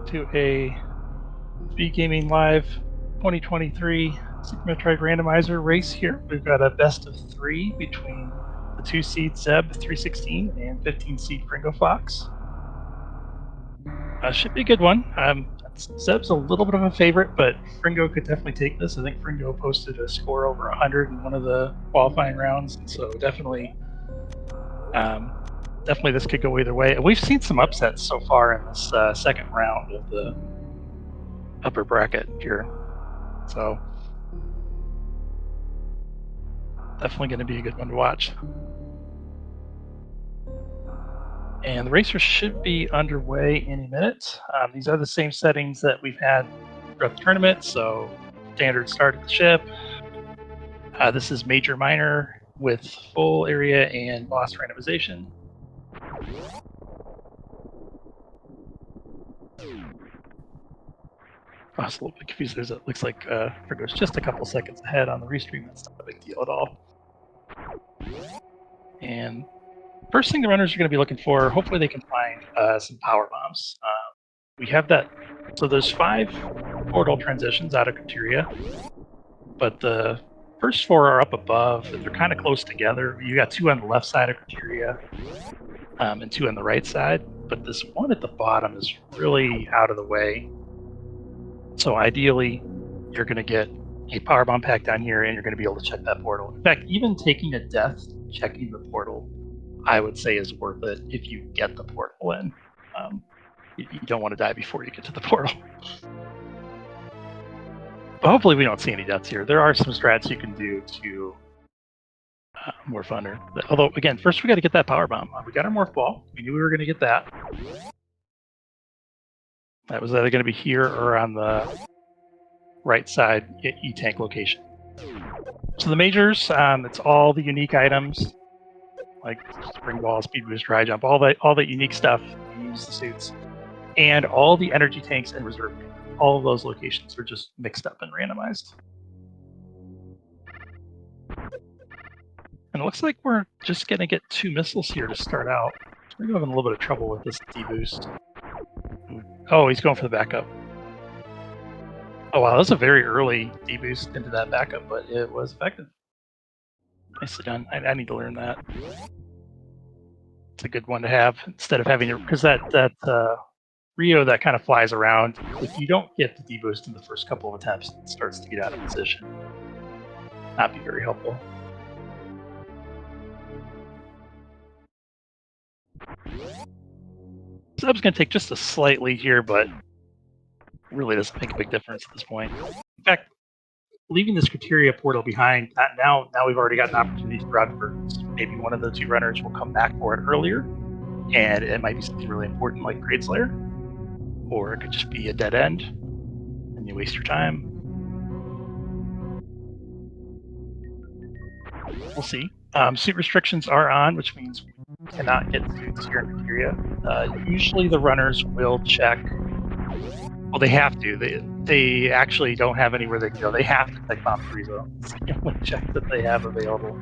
To a Speedgaming Live 2023 Super Metroid Randomizer race here. We've got a best of 3 between the 2 seed Zeb316 and 15 seed Fringo Fox. Should be a good one. Zeb's a little bit of a favorite, but Fringo could definitely take this. I think Fringo posted a score over 100 in one of the qualifying rounds, and so definitely this could go either way. And we've seen some upsets so far in this second round of the upper bracket here. So definitely going to be a good one to watch. And the racers should be underway any minute. These are the same settings that we've had throughout the tournament. So standard start of the ship. This is major minor with full area and boss randomization. I was a little bit confused. It looks like Fringo's just a couple seconds ahead on the restream. That's not a big deal at all. And first thing the runners are going to be looking for, hopefully they can find some power bombs. We have that. So there's 5 portal transitions out of criteria, but the first 4 are up above. They're kind of close together. You got 2 on the left side of criteria and 2 on the right side, but this one at the bottom is really out of the way. So ideally, you're going to get a power bomb pack down here, and you're going to be able to check that portal. In fact, even taking a death, checking the portal, I would say is worth it if you get the portal in. You don't want to die before you get to the portal. But hopefully we don't see any deaths here. There are some strats you can do to more funner. Although, again, first we got to get that power bomb. We got our morph ball. We knew we were going to get that. That was either going to be here or on the right side E-tank location. So the majors, it's all the unique items like spring ball, speed boost, dry jump, all the unique stuff. You use the suits, and all the energy tanks and reserve tanks. All of those locations are just mixed up and randomized. And it looks like we're just going to get 2 missiles here to start out. We're having a little bit of trouble with this D-boost. Oh, he's going for the backup. Oh, wow, that's a very early D-boost into that backup, but it was effective. Nicely done. I need to learn that. It's a good one to have instead of having to, because that Rio that kind of flies around. If you don't get the D-boost in the first couple of attempts, it starts to get out of position. Not be very helpful. Zeb's going to take just a slight lead here, but really doesn't make a big difference at this point. In fact, leaving this criteria portal behind, now we've already got an opportunity to run for maybe one of the 2 runners will come back for it earlier, and it might be something really important like Grade Slayer, or it could just be a dead end, and you waste your time. We'll see. Suit restrictions are on, which means we cannot get suits here in criteria. Usually the runners will check. Well, they have to. They actually don't have anywhere they can go. They have to check bomb free zone. It's the only check that they have available.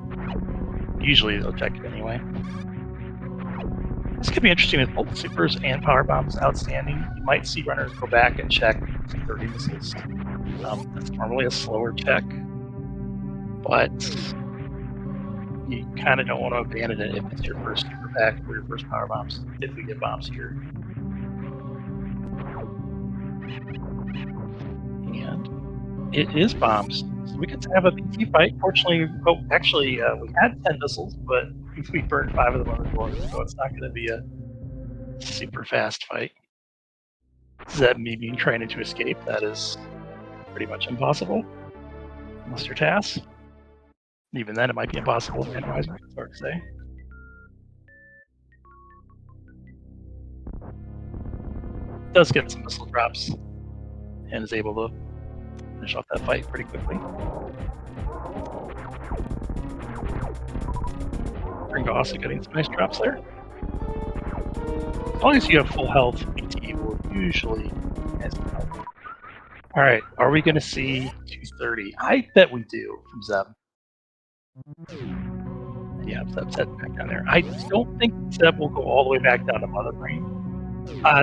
Usually they'll check it anyway. This could be interesting with both supers and power bombs outstanding. You might see runners go back and check 30 missiles. That's normally a slower check, but you kind of don't want to abandon it if it's your first super pack or your first power bombs, if we get bombs here. And it is bombs. So we get to have a PT fight. Fortunately, we had 10 missiles, but we burned 5 of them on the board, so it's not going to be a super fast fight. Zeb maybe trying to escape, that is pretty much impossible. Unless you're TAS. Even then, it might be impossible in Randomizer, it's hard to say. Does get some missile drops and is able to finish off that fight pretty quickly. Ringo also getting some nice drops there. As long as you have full health, PT will usually help. Alright, are we going to see 230? I bet we do from Zeb. Yeah, Zeb's heading back down there. I don't think Zeb will go all the way back down to Mother Brain.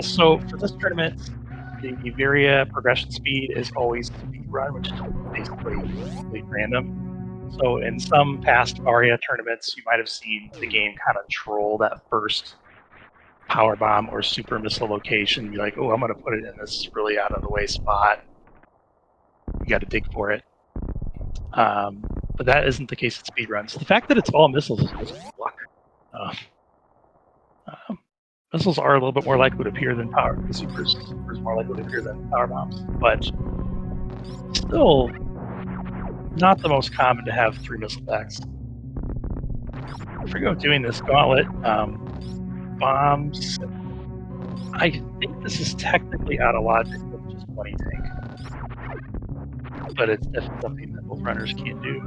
So for this tournament, the Varia progression speed is always speed run, which is basically complete random. So in some past Varia tournaments, you might have seen the game kind of troll that first power bomb or super missile location. Be like, oh, I'm going to put it in this really out of the way spot. You got to dig for it. But that isn't the case in speedruns. The fact that it's all missiles is just luck. Missiles are a little bit more likely to appear than power. The supers more likely to appear than power bombs, but still not the most common to have 3 missile packs. If we go doing this gauntlet, bombs. I think this is technically out of logic with just 20 tank, but it's definitely something that both runners can't do.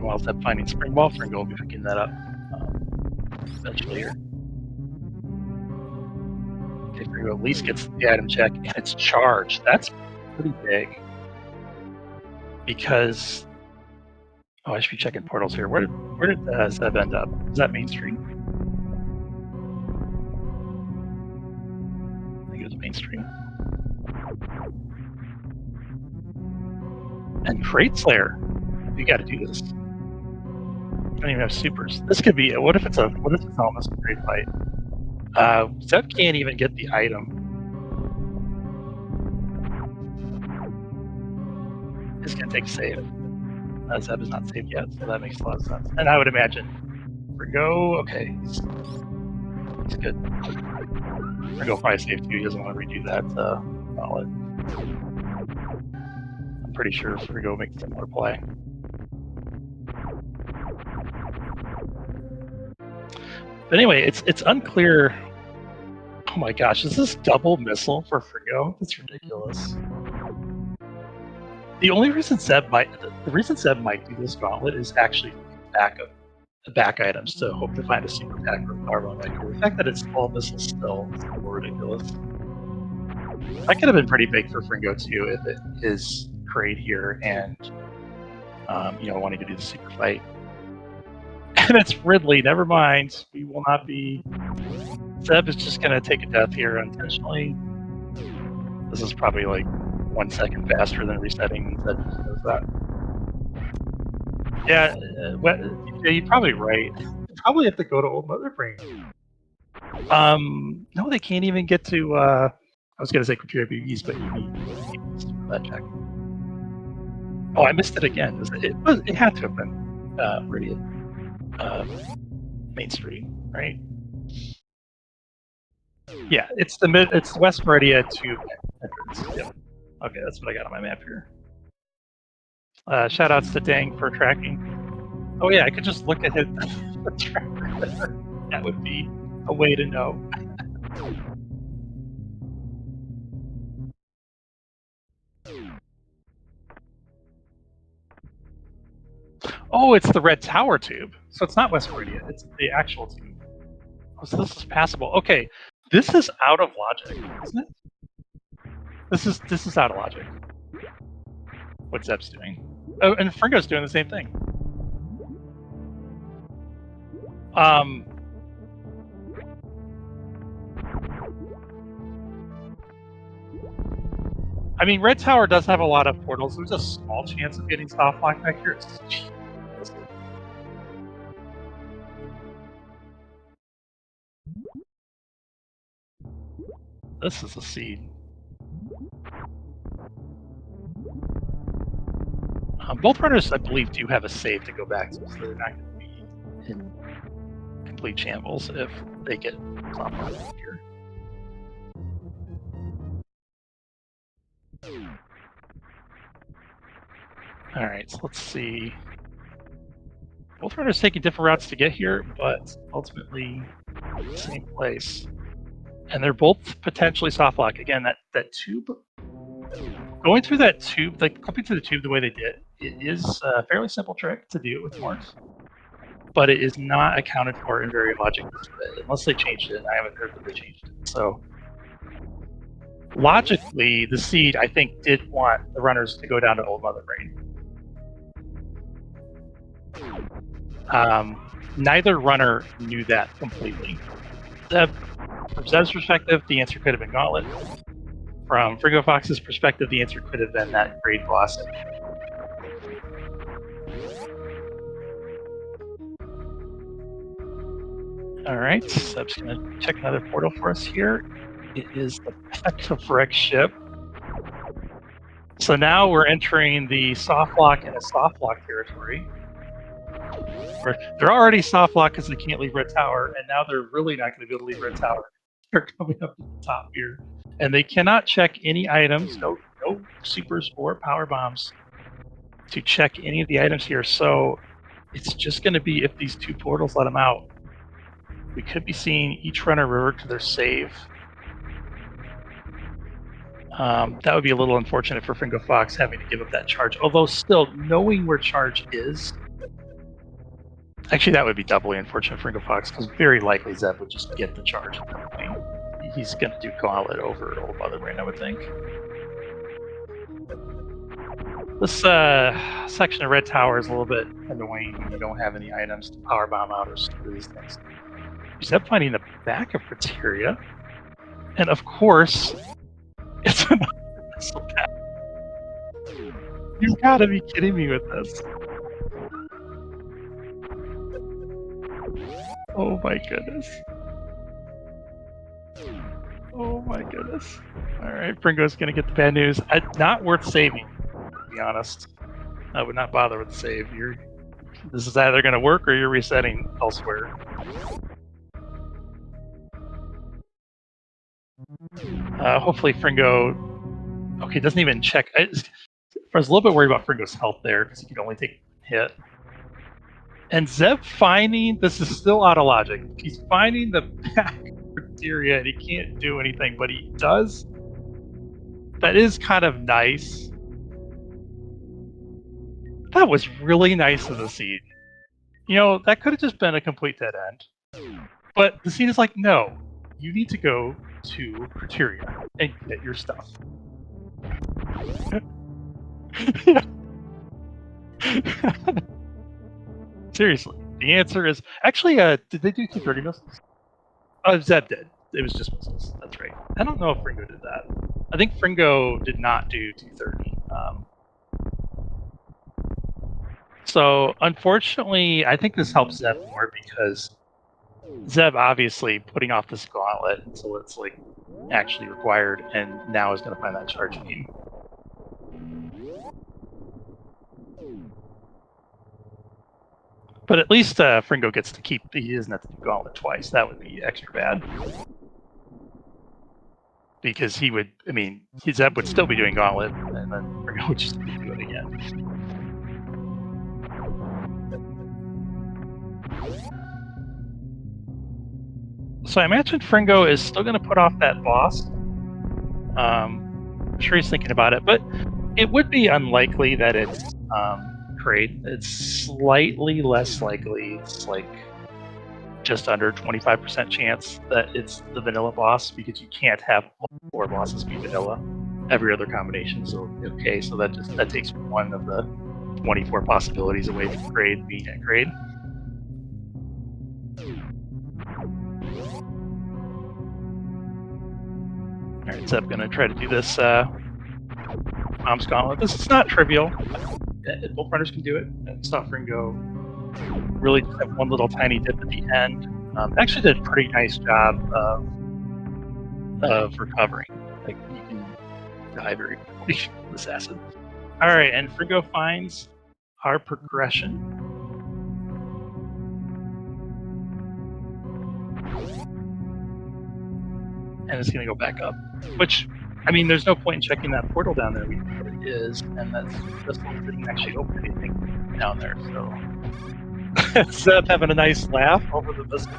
While Zeb finding Spring Ball, Fringo will be picking that up eventually here. Okay, Fringo at least gets the item check, and it's charged. That's pretty big. Because, oh, I should be checking portals here. Where did Zeb end up? Is that Main Street? I think it was Main Street. And Crate Slayer, you got to do this. You don't even have supers. This could be. What if it's almost a great fight? Zeb can't even get the item. It's gonna take a save. Zeb is not saved yet, so that makes a lot of sense. And I would imagine Fringo, okay, he's good. Fringo probably saved too. He doesn't want to redo that gauntlet. I'm pretty sure Fringo makes a similar play. But anyway, it's unclear. Oh my gosh, is this double missile for Fringo? That's ridiculous. The only reason Zeb might do this gauntlet is actually back items to hope to find a super pack or power bomb. The fact that it's all missiles still is ridiculous. That could have been pretty big for Fringo too if it is crate here and wanting to do the super fight. And it's Ridley. Never mind. We will not be. Zeb is just going to take a death here unintentionally. This is probably like 1 second faster than resetting. Zeb just knows that. Yeah, you're probably right. They probably have to go to Old Mother Brain. No, they can't even get to. I was going to say QBs, but you need that check. Oh, I missed it again. It had to have been Meridian. Main Street, right? Yeah, it's West Meridia to entrance. Yep. Okay, that's what I got on my map here. Shout outs to Dang for tracking. Oh yeah, I could just look at it. That would be a way to know. Oh, it's the Red Tower tube. So it's not West Meridia, it's the actual tube. Oh, so this is passable. Okay, this is out of logic, isn't it? This is out of logic. What Zeb's doing. Oh, and Fringo's doing the same thing. I mean, Red Tower does have a lot of portals. There's a small chance of getting soft lock back here. This is a seed. Both runners, I believe, do have a save to go back to, so they're not going to be in complete shambles if they get soft lock here. Alright, so let's see. Both runners taking different routes to get here, but ultimately same place. And they're both potentially soft lock. Again, that tube, going through that tube, like clipping through the tube the way they did, it is a fairly simple trick to do it with marks. But it is not accounted for in very logic, unless they changed it, and I haven't heard that they changed it. So logically, the seed, I think, did want the runners to go down to Old Mother Brain. Neither runner knew that completely. From Zeb's perspective, the answer could have been Gauntlet. From Fringo Fox's perspective, the answer could have been that grade boss. Alright, Zeb's gonna check another portal for us here. It is the Petrifrex ship. So now we're entering the soft lock and a soft lock territory. They're already soft locked because they can't leave Red Tower, and now they're really not going to be able to leave Red Tower. They're coming up to the top here, and they cannot check any items. No supers or power bombs to check any of the items here. So it's just going to be if these two portals let them out. We could be seeing each runner revert to their save. That would be a little unfortunate for Fringo Fox having to give up that charge. Although still knowing where charge is. Actually, that would be doubly unfortunate for Fringo Fox, because very likely Zeb would just get the charge at that point. He's going to do Gauntlet over Old Mother Brain, I would think. This section of Red Tower is a little bit annoying when you don't have any items to power bomb out or screw these things. Zeb finding the back of Frateria. And of course, it's another missile pack. You've got to be kidding me with this. Oh my goodness. Oh my goodness. Alright, Fringo's gonna get the bad news. Not worth saving, to be honest. I would not bother with the save. This is either gonna work or you're resetting elsewhere. Hopefully Fringo... Okay, doesn't even check. I was a little bit worried about Fringo's health there, because he could only take a hit. And Zeb finding, this is still out of logic, he's finding the back criteria and he can't do anything, but he does. That is kind of nice. That was really nice of the Seed. You know, that could have just been a complete dead end. But the Seed is like, no, you need to go to criteria and get your stuff. Seriously, the answer is actually. Did they do 230 missiles? Oh, Zeb did. It was just missiles. That's right. I don't know if Fringo did that. I think Fringo did not do 230. So unfortunately, I think this helps Zeb more because Zeb obviously putting off this gauntlet until it's like actually required, and now is going to find that charge beam. But at least Fringo gets to keep. He doesn't have to do Gauntlet twice. That would be extra bad. Because he would, I mean, Zeb would still be doing Gauntlet, and then Fringo would just do it again. So I imagine Fringo is still going to put off that boss. I'm sure he's thinking about it, but it would be unlikely that it's Kraid. It's slightly less likely. It's like just under 25% chance that it's the vanilla boss, because you can't have all 4 bosses be vanilla. Every other combination is okay, so that takes one of the 24 possibilities away from Kraid being at Kraid. Alright, so I'm going to try to do this Mom's Gauntlet. This is not trivial. Both runners can do it. And saw Fringo really just have one little tiny dip at the end. Actually did a pretty nice job of recovering. Like, you can die very quickly with this acid. Alright, and Fringo finds our progression. And it's going to go back up. Which, I mean, there's no point in checking that portal down there. We know what it is, and that's just didn't actually open anything down there. So, Zeb having a nice laugh over the missiles,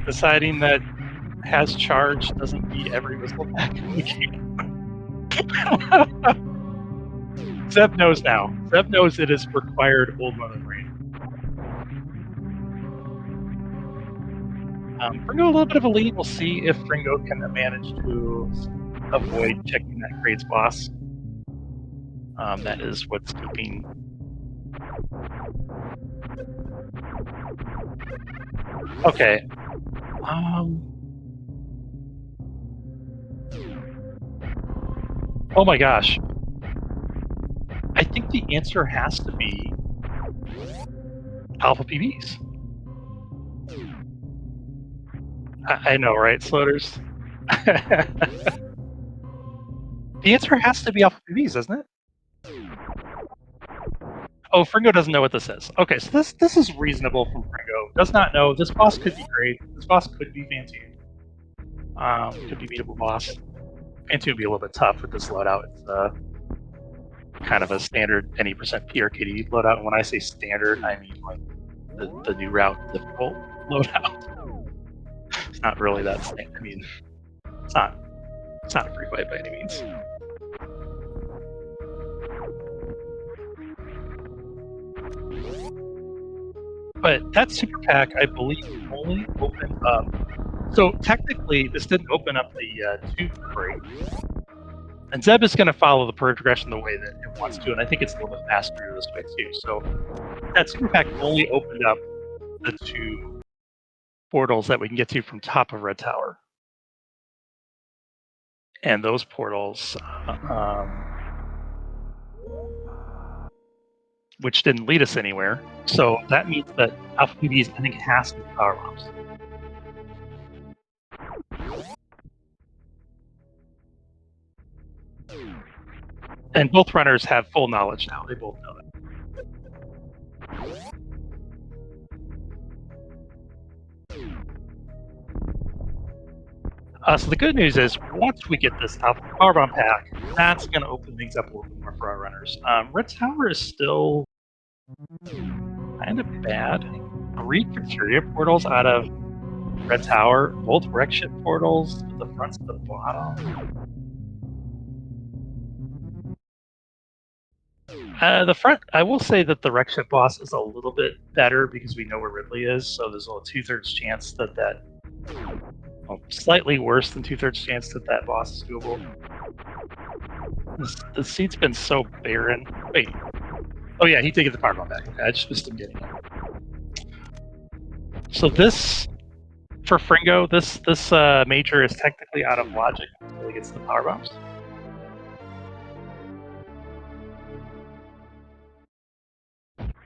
deciding that has charge doesn't beat every missile back in the game. Zeb knows now. Zeb knows it is required Old Mother Brain. Fringo a little bit of a lead. We'll see if Fringo can manage to avoid checking that Kraid's boss. That is what's keeping Okay. Oh my gosh. I think the answer has to be alpha PBs. I know, right, Sloters? The answer has to be alpha PBs, doesn't it? Oh, Fringo doesn't know what this is. Okay, so this is reasonable from Fringo. Does not know. This boss could be great. This boss could be Fantoon. Could be beatable boss. Fantoon would be a little bit tough with this loadout. It's kind of a standard any percent PRKD loadout. And when I say standard, I mean like the new route difficult loadout. It's not really that standard. I mean, it's not a free fight by any means. But that super pack, I believe, only opened up. So technically, this didn't open up the tube break. And Zeb is going to follow the progression the way that it wants to, and I think it's a little bit faster this way too. So that super pack only opened up the 2 portals that we can get to from top of Red Tower. And those portals, which didn't lead us anywhere. So that means that Alpha PBs, I think, has to be power bombs. And both runners have full knowledge now. They both know that. So the good news is, once we get this Alpha Powerbomb pack, that's going to open things up a little bit more for our runners. Red Tower is still kind of bad. 3 cafeteria portals out of Red Tower, both wreck ship portals, the front to the bottom. The front, I will say that the wreck ship boss is a little bit better because we know where Ridley is, so there's a 2/3 chance that well, slightly worse than 2/3 chance that that boss is doable. The seat's been so barren. Wait. Oh yeah, he did get the powerbomb back. Okay, I just missed him getting it. So this, for Fringo, this major is technically out of logic until he gets the power bombs.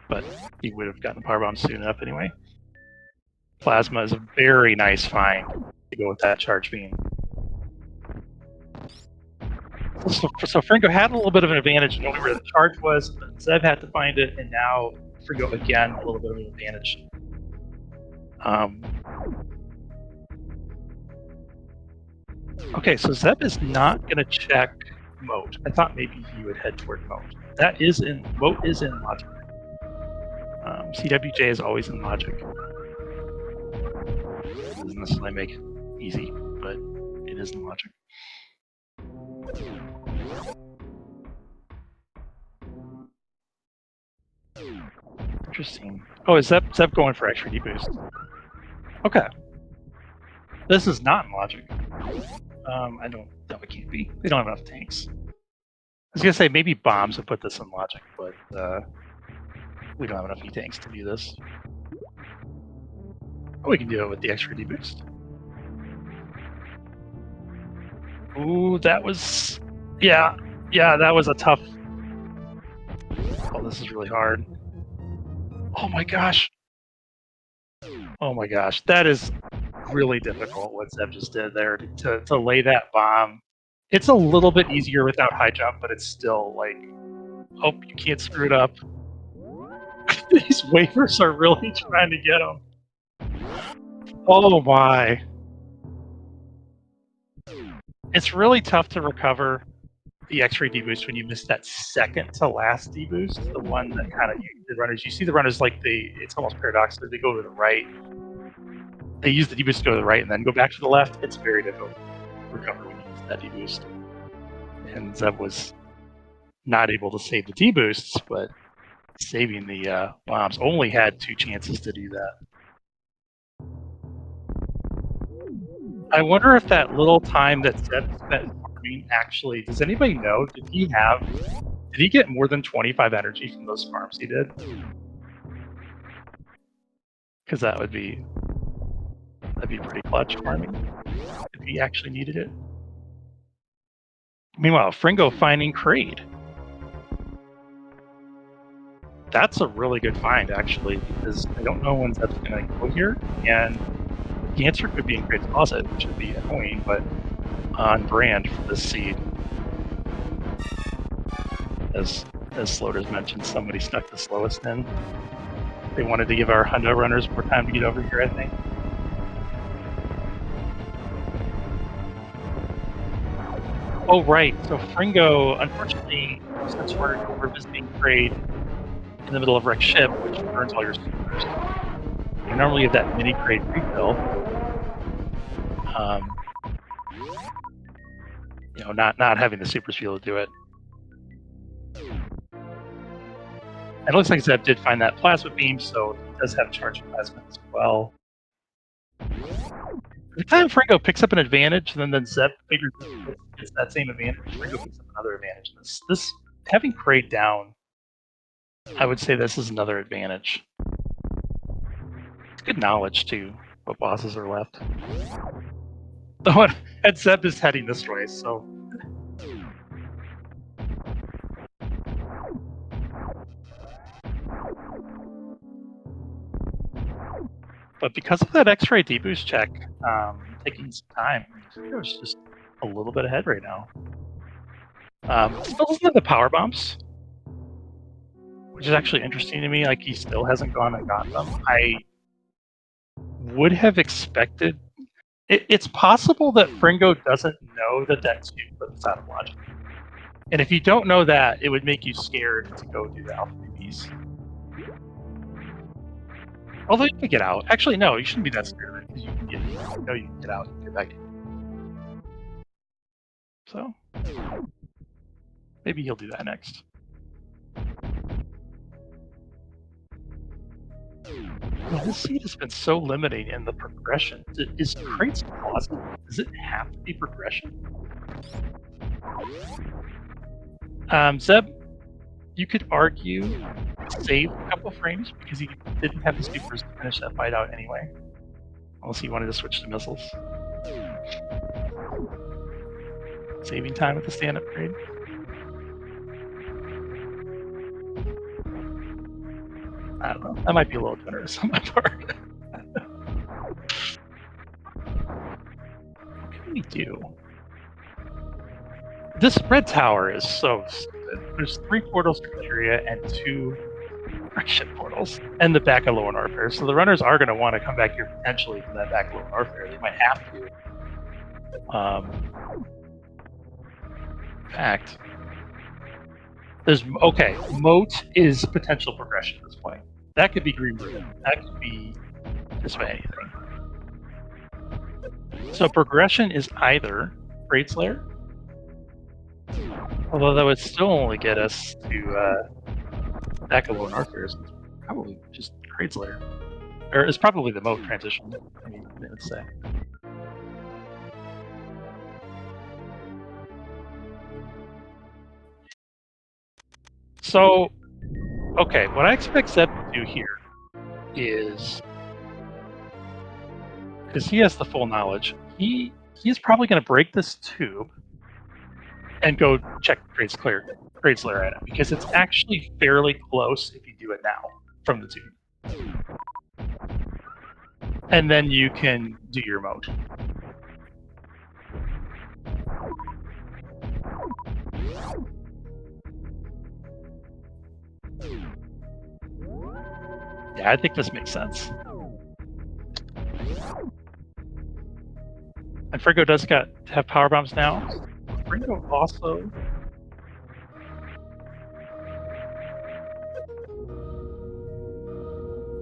But he would have gotten power bombs soon enough anyway. Plasma is a very nice find to go with that charge beam. So Fringo had a little bit of an advantage knowing where the charge was, but Zeb had to find it, and now Fringo again a little bit of an advantage. Okay, so Zeb is not going to check Moat. I thought maybe he would head toward Moat. Moat is in logic. CWJ is always in logic. It doesn't necessarily make it easy, but it is in logic. Interesting. Oh, is Zeb going for extra deboost? Okay. This is not in logic. I don't know, it can't be. They don't have enough tanks. I was gonna say maybe bombs would put this in logic, but we don't have enough E-tanks to do this. Oh, we can do it with the extra deboost. Ooh, that was... Yeah, that was a tough... Oh, this is really hard. Oh my gosh. Oh my gosh, that is really difficult what Zeb just did there to lay that bomb. It's a little bit easier without high jump, but it's still like, oh, you can't screw it up. These wafers are really trying to get him. Oh my. It's really tough to recover the X-ray deboost when you miss that second to last deboost, the one that kind of the runners. You see the runners like it's almost paradoxical. They go to the right. They use the deboost to go to the right and then go back to the left. It's very difficult to recover when you use that deboost. And Zeb was not able to save the deboosts, but saving the bombs. Only had 2 chances to do that. I wonder if that little time that Zeb spent farming actually, does anybody know, did he have Did he get more than 25 energy from those farms he did? Because that'd be pretty clutch farming if he actually needed it. Meanwhile, Fringo finding Kraid. That's a really good find, actually, because I don't know when Zeb's going to go here, and the answer could be in Kraid's closet, which would be annoying, but on brand for this seed. As Slaughter's mentioned, somebody stuck the slowest in. They wanted to give our Hundo runners more time to get over here, I think. Oh, right. So Fringo, unfortunately, since we're visiting Kraid in the middle of Wrecked Ship, which burns all your supers, you normally have that mini Kraid refill. You know, not having the supers be able to do it. And it looks like Zeb did find that plasma beam, so he does have charged plasma as well. Every time Fringo picks up an advantage, then Zeb figures it's that same advantage. Fringo picks up another advantage. This having Kraid down, I would say this is another advantage. It's good knowledge too. What bosses are left. Oh, and Zeb is heading this way, so. But because of that X-ray deboost check, taking some time, it was just a little bit ahead right now. Still doesn't have the power bombs, which is actually interesting to me. Like, he still hasn't gone and got them. I would have expected. It's possible that Fringo doesn't know that that's flips out of logic. And if you don't know that, it would make you scared to go do the Alpha BBs. Although you can get out. Actually, no, you shouldn't be that scared because you can get. You know you can get out and get back in. So maybe he'll do that next. Well, this seed has been so limiting in the progression. Is Kraid's closet? Does it have to be progression? Zeb, you could argue save a couple frames because he didn't have the supers to finish that fight out anyway. Unless he wanted to switch to missiles. Saving time with the stand-up grade. I don't know. That might be a little generous on my part. What can we do? This red tower is so stupid. There's 3 portals to Criteria and 2 Ship portals, and the back of Lower Norfair. So the runners are going to want to come back here potentially from that back of Lower Norfair. They might have to. In fact, there's Moat is potential progression at this point. That could be Green Ribbon. That could be just about anything. So progression is either Great Slayer, although that would still only get us to back of Lower Norfair is probably just Great Slayer. Or it's probably the Moat transition, I would say. So, okay, what I expect Zeb to do here is, because he has the full knowledge, he's probably going to break this tube and go check Great Slayer item, because it's actually fairly close if you do it now from the tube. And then you can do your mode. Yeah, I think this makes sense. And Fringo does have power bombs now. Fringo also.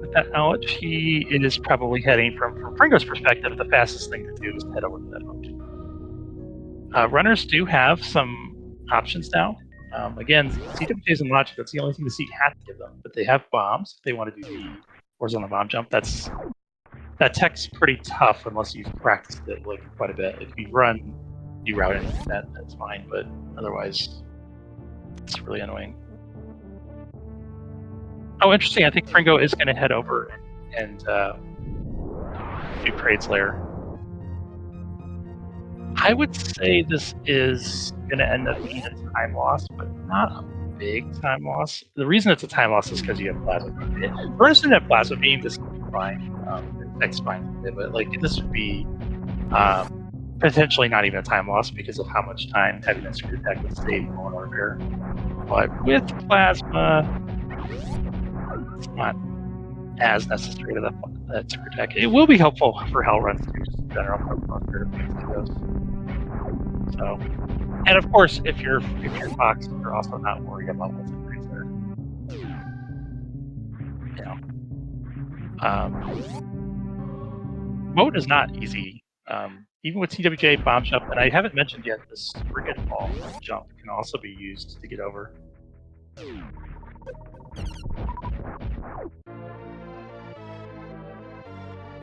With that knowledge, he is probably heading from Fringo's perspective, the fastest thing to do is head over to that mode. Runners do have some options now. Again, CWJ is in logic. That's the only thing the seat has to give them. But they have bombs if they want to do the horizontal bomb jump. That tech's pretty tough unless you've practiced it like quite a bit. If you run, you route it, that's fine. But otherwise, It's really annoying. Oh, interesting. I think Fringo is going to head over and do Kraid's Lair. I would say this is going to end up being a time loss, but not a big time loss. The reason it's a time loss is because you have Plasma Beam. For instance, have Plasma Beam, this would be fine. It's fine, but like this would be potentially not even a time loss because of how much time having that screw attack would save on our bear. But with Plasma, it's not as necessary to that screw attack. It will be helpful for Hell runs too, just in general. So, and of course, if you're Fox, you're also not worried about what's in range there. Mode is not easy. Even with TWJ bomb jump, and I haven't mentioned yet, this frigate ball jump can also be used to get over.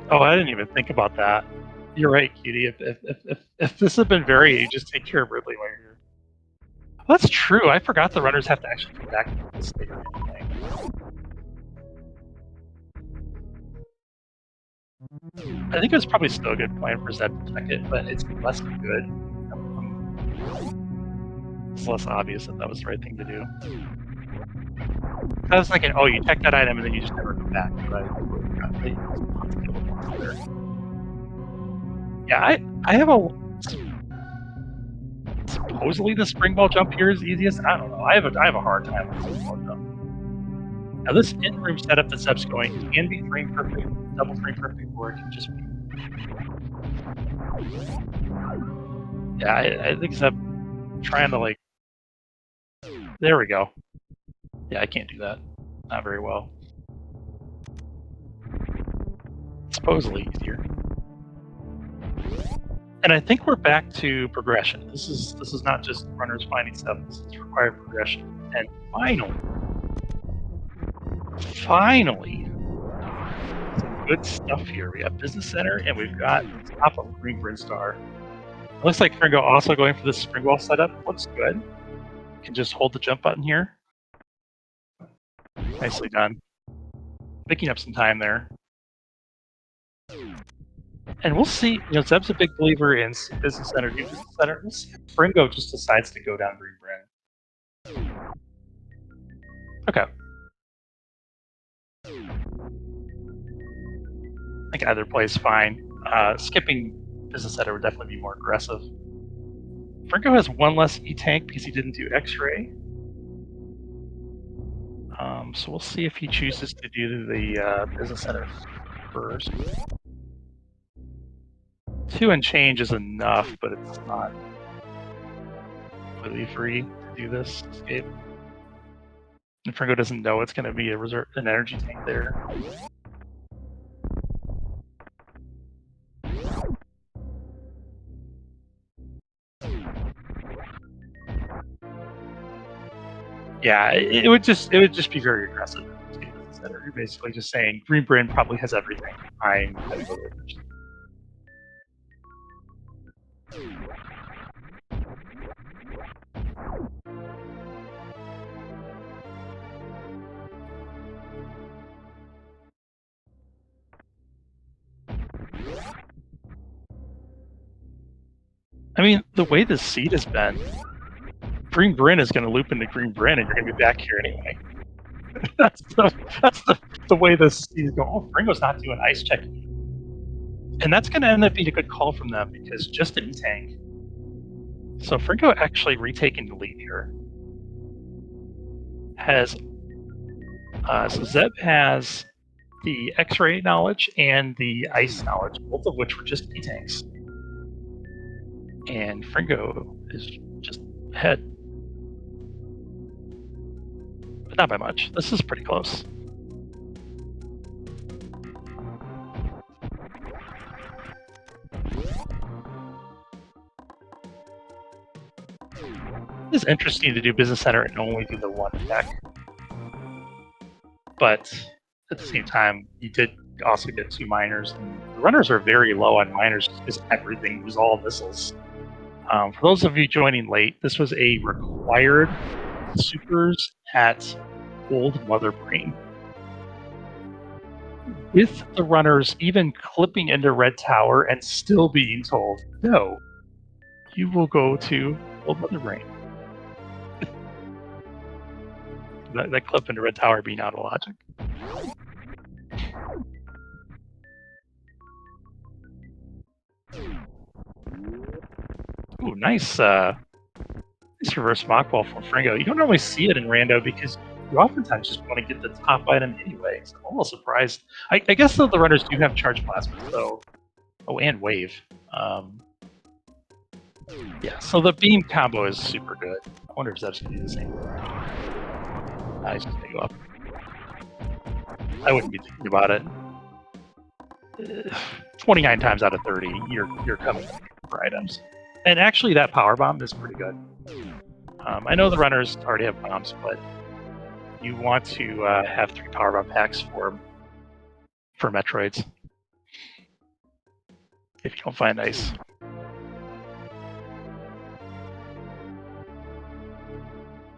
Oh, I didn't even think about that. You're right, Cutie. If this had been very, you just take care of Ridley while you're here. Well, that's true. I forgot the runners have to actually come back to this later thing. I think it was probably still a good plan for Zeb to check it, but it's less good. It's less obvious that was the right thing to do. I was thinking, oh, you check that item and then you just never come back, right? Yeah, I have a... Supposedly the spring ball jump here is easiest. I don't know. I have a hard time with spring ball jump. Now this in-room setup that Zeb's going can be frame perfect, double frame perfect, or it can just be... Yeah, I think Zeb trying to like... There we go. Yeah, I can't do that. Not very well. Supposedly easier. And I think we're back to progression. This is not just runners finding stuff. This is required progression. And finally, some good stuff here. We have Business Center, and we've got top of Green Brinstar. It looks like Fringo also going for this spring wall setup. Looks good. Can just hold the jump button here. Nicely done. Picking up some time there. And we'll see. You know, Zeb's a big believer in Business Center, new Business Center. We'll see if Fringo just decides to go down Green Brin. Okay. I think either play is fine. Skipping Business Center would definitely be more aggressive. Fringo has one less E-Tank because he didn't do X-Ray. So we'll see if he chooses to do the Business Center first. 2 and change is enough, but it's not completely free to do this escape. And Fringo doesn't know it's going to be an energy tank there. Yeah, it would just be very aggressive. You're basically just saying Green Brin probably has everything. I'm gonna go there first. I mean, the way this seed has been, Green Brin is going to loop into Green Brin, and you're going to be back here anyway. that's the way this seed is going. Oh, Fringo's not doing ice checking. And that's going to end up being a good call from them, because just an E-Tank. So Fringo actually retaking the lead here. So Zeb has the X-ray knowledge and the ice knowledge, both of which were just E-Tanks. And Fringo is just ahead. But not by much. This is pretty close. It's interesting to do Business Center and only do the one deck. But at the same time, you did also get 2 miners. And the runners are very low on miners because everything was all missiles. For those of you joining late, this was a required supers at Old Mother Brain. With the runners even clipping into Red Tower and still being told, no, you will go to Old Mother Brain. that clip into Red Tower being out of logic. Ooh, nice reverse mock ball from Fringo. You don't normally see it in Rando because you oftentimes just want to get the top item anyway. So I'm a little surprised. I guess though the runners do have charge plasmas though. Oh, and wave. Yeah, so the beam combo is super good. I wonder if Zeb's gonna do the same. He's just gonna go up. I wouldn't be thinking about it. 29 times out of 30, you're coming for items. And actually, that power bomb is pretty good. I know the runners already have bombs, but you want to have 3 power bomb packs for Metroids. If you don't find ice.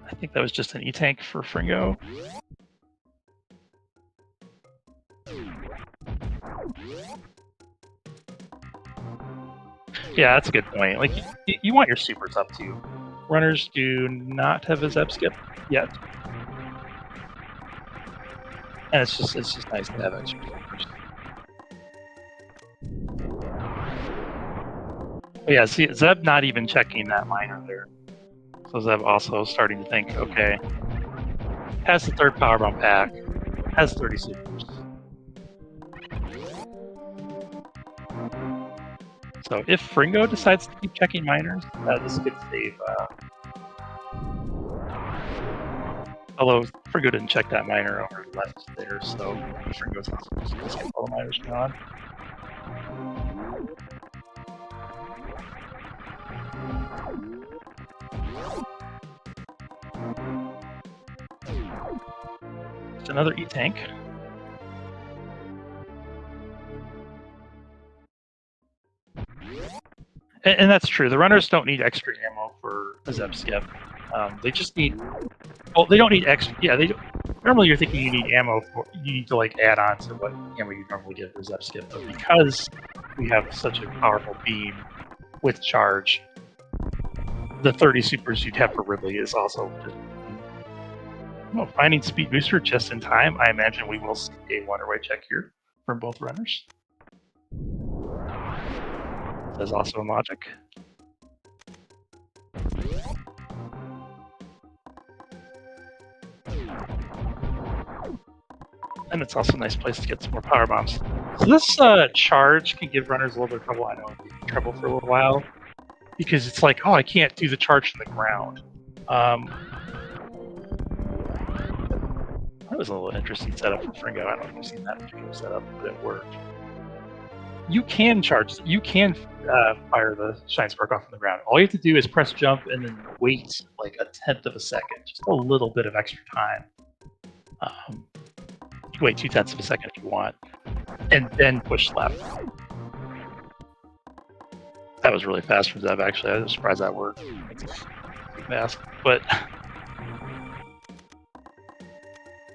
I think that was just an E-tank for Fringo. Yeah, that's a good point. Like, you want your supers up too. Runners do not have a Zeb skip yet. And it's just nice to have extra supers. But yeah, see, Zeb not even checking that miner there. So Zeb also starting to think, okay, has the 3rd power bomb pack, has 30 supers. So if Fringo decides to keep checking miners, this could save. Although Fringo didn't check that miner over left there, so Fringo's also just going to skip all the miners gone. It's another E-tank. And that's true. The runners don't need extra ammo for a Zeb skip. They just need. Well, they don't need extra. Yeah, they. Normally, you're thinking you need ammo for. You need to like add on to what ammo you normally get for Zeb skip, but because we have such a powerful beam with charge, the 30 supers you'd have for Ridley is also just. Well, finding speed booster just in time. I imagine we will see a waterway check here from both runners. There's also in logic. And it's also a nice place to get some more power bombs. So this charge can give runners a little bit of trouble. I know it'll be trouble for a little while. Because it's like, oh, I can't do the charge from the ground. That was a little interesting setup for Fringo. I don't know if you've seen that particular setup, but it worked. You can charge, you can fire the Shine Spark off on the ground. All you have to do is press jump and then wait like a 1/10 of a second, just a little bit of extra time. You can wait 2/10 of a second if you want, and then push left. That was really fast from Zeb, actually. I was surprised that worked. It's a mask, but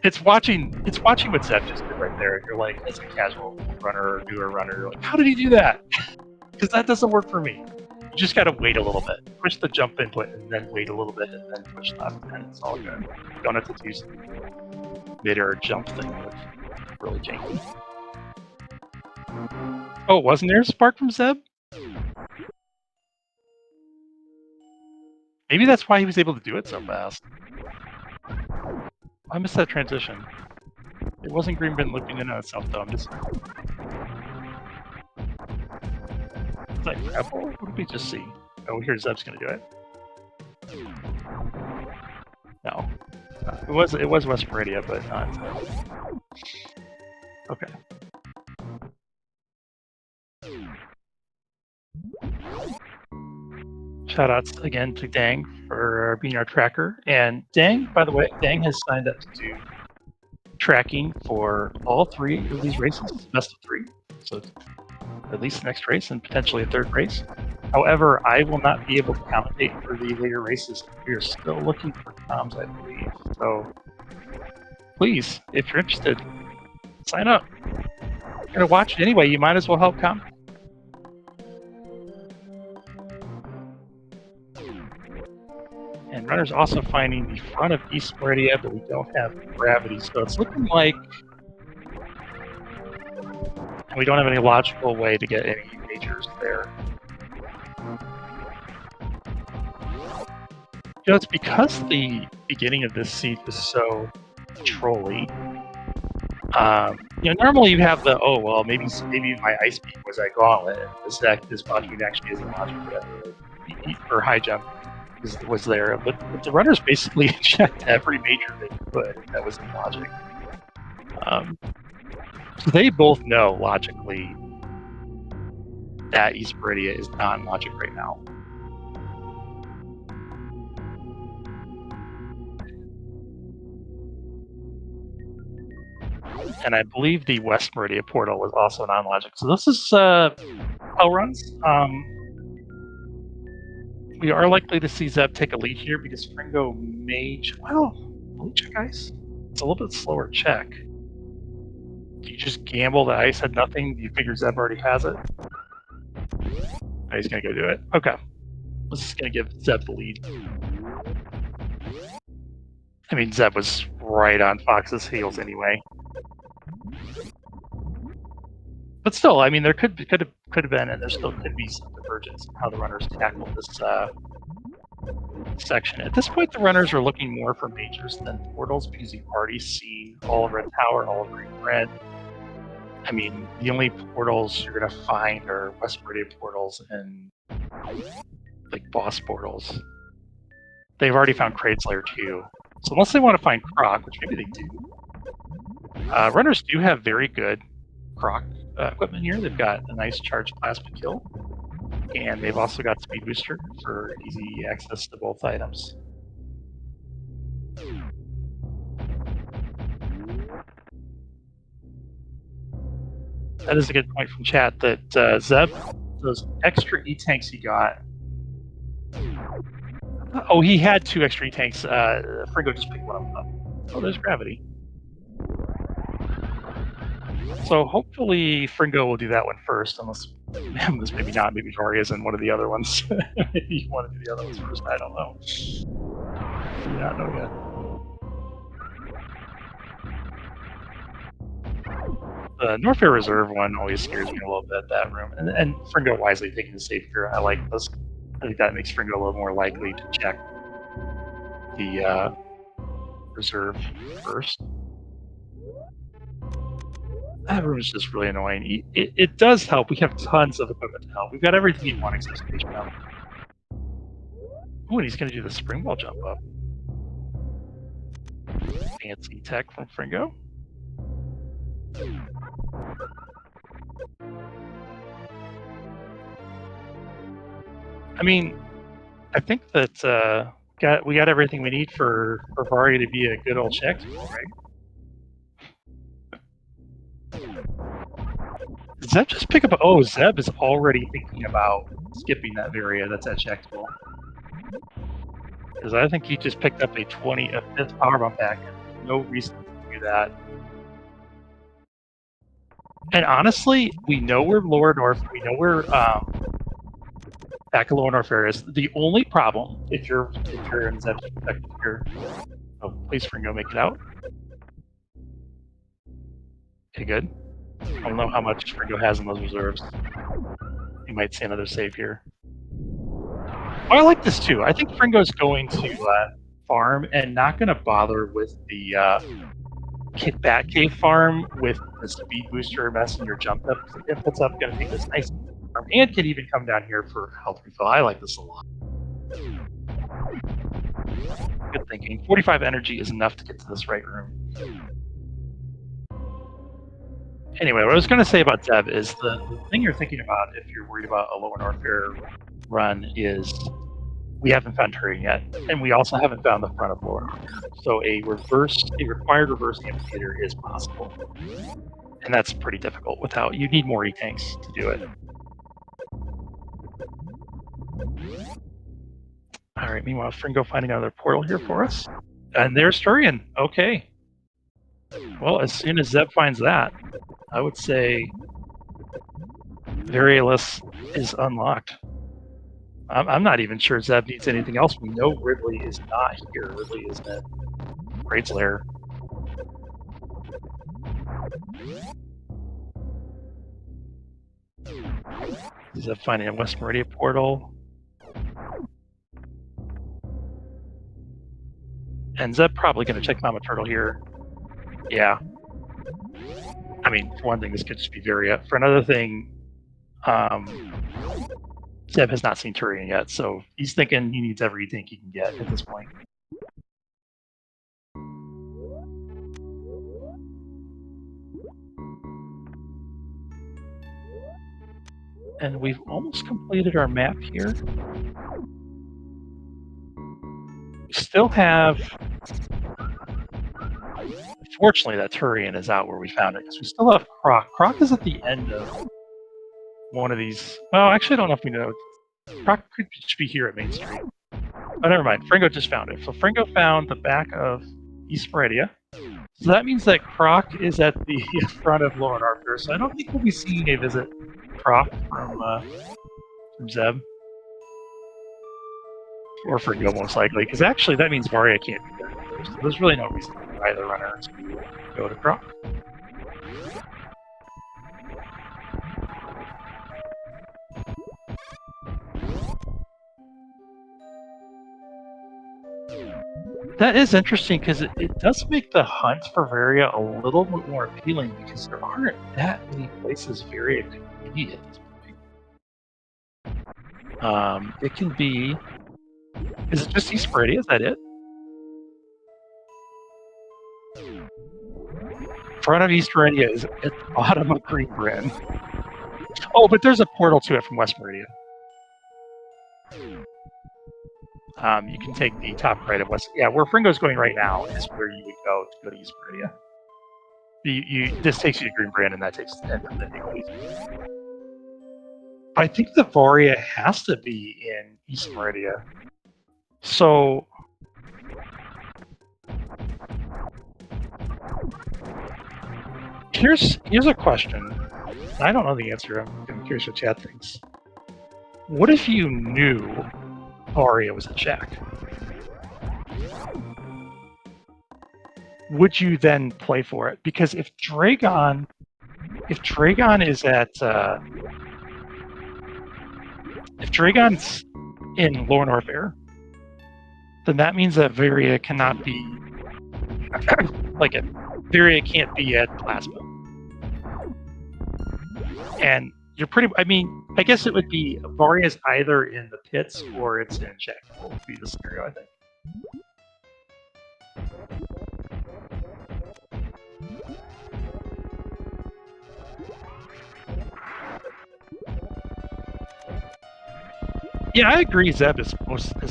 it's watching what Zeb just did right there. You're like, as a casual runner or newer runner, you're like, how did he do that? Because that doesn't work for me. You just gotta wait a little bit. Push the jump input and then wait a little bit and then push left, and it's all good. You don't have to do some mid-air jump thing, which is really janky. Oh, wasn't there a spark from Zeb? Maybe that's why he was able to do it so fast. I missed that transition. It wasn't Green Bin looping in on itself, though. I'm just. Is that grapple? What did we just see? Oh, here's Zeb's gonna do it. No. It was West Meridia, but not. Okay. Shoutouts again to Dang for being our tracker. And Dang, by the way, Dang has signed up to do tracking for all 3 of these races, best of 3. So at least the next race and potentially a 3rd race. However, I will not be able to commentate for the later races. We are still looking for comms, I believe. So please, if you're interested, sign up. You're going to watch it anyway. You might as well help comment. And runners also finding the front of East Meridia, but we don't have gravity. So it's looking like we don't have any logical way to get any majors there. You know, it's because the beginning of this seed was so trolly. You know, normally you have the, oh, well, maybe my ice beam was a gauntlet, and this module actually isn't logical or high jump was there. But the runners basically checked every major they could that was in logic. So they both know logically that East Meridia is not in logic right now. And I believe the West Meridia portal was also non-logic. So this is hell runs. We are likely to see Zeb take a lead here because Fringo may... Well, let me check ice. It's a little bit slower check. Do you just gamble that ice had nothing? Do you figure Zeb already has it? Oh, he's going to go do it. Okay. This is going to give Zeb the lead. I mean, Zeb was right on Fox's heels anyway. But still, I mean, there could have been, and there still could be some divergence in how the runners tackle this section. At this point, the runners are looking more for majors than portals because you've already seen all of Red Tower, all of Green Red. I mean, the only portals you're going to find are West Meridia portals and like boss portals. They've already found Kraidslayer too. So unless they want to find Croc, which maybe they do, runners do have very good Croc equipment here. They've got a nice charged plasma kill, and they've also got speed booster for easy access to both items. That is a good point from chat that Zeb, those extra E-tanks he got. Oh, he had 2 extra E-tanks. Fringo just picked one of them up. Oh, there's gravity. So hopefully Fringo will do that one first, unless maybe not. Maybe Varia's in one of the other ones. Maybe you want to do the other ones first. I don't know. I don't know yet. The Norfair Reserve one always scares me a little bit, that room. And Fringo wisely taking the safe here. I like this. I think that makes Fringo a little more likely to check the reserve first. That room is just really annoying. It does help. We have tons of equipment to help. We've got everything you'd want except stage now. Oh, and he's going to do the spring ball jump up. Fancy tech from Fringo. I mean, I think that we got everything we need for Varia to be a good old check tool, right? Does Zeb just pick up? Oh, Zeb is already thinking about skipping that Varia. That's at check tool. Because I think he just picked up a 5th power bump back. And no reason to do that. And honestly, we know where Lower North. We know where back of Lower North area is. The only problem, if you're in Zeb's perspective here, oh, please Fringo, make it out. Okay, good. I don't know how much Fringo has in those reserves. You might see another save here. Oh, I like this too. I think Fringo's going to farm and not going to bother with the Bat Cave farm with the speed booster messenger jump up. If it's up, going to take this nice farm and can even come down here for health refill. I like this a lot. Good thinking. 45 energy is enough to get to this right room. Anyway, what I was going to say about Zeb is the thing you're thinking about if you're worried about a Lower Norfair run is we haven't found Turing yet, and we also haven't found the front of Lower Norfair. So a required reverse amphitheater is possible, and that's pretty difficult without. You need more E-tanks to do it. All right, meanwhile, Fringo finding another portal here for us. And there's Turian. Okay. Well, as soon as Zeb finds that, I would say Variolus is unlocked. I'm not even sure Zeb needs anything else. We know Ridley is not here. Ridley is at Raid's Lair. Zeb finding a West Meridia portal. And Zeb probably going to check Mama Turtle here. Yeah. I mean, for one thing, this could just be Varia. For another thing, Zeb has not seen Turian yet, so he's thinking he needs everything he can get at this point. And we've almost completed our map here. We still have... Fortunately, that Turian is out where we found it, because we still have Croc. Croc is at the end of one of these... Well, actually, I don't know if we know. Croc could be here at Main Street. Oh, never mind. Fringo just found it. So Fringo found the back of East Meridia. So that means that Croc is at the front of Lauren Arthur. So I don't think we'll be seeing a visit Croc from Zeb. Or Fringo, most likely. Because actually, that means Varia can't be there. So there's really no reason for either runner to go to Croc. That is interesting because it does make the hunt for Varia a little bit more appealing because there aren't that many places Varia could be at this point. It can be... Is it just East Meridia? Is that it? Front of East Meridia is at the bottom of Green Bryn. Oh, but there's a portal to it from West Meridia. You can take the top right of West. Yeah, where Fringo's going right now is where you would go to East Meridia. This takes you to Green Brand, and that takes and then you go East Meridia. I think the Varia has to be in East Meridia. So here's a question. I don't know the answer. I'm curious what chat thinks. What if you knew Varia was a check? Would you then play for it? Because if Dragon is at if Dragon's in Lore Norfair, then that means that Varia cannot be like it. Varia can't be at Plasma. And you're pretty... I mean, I guess it would be Varia's either in the pits or it's in check. Will be the scenario, I think. Yeah, I agree Zeb is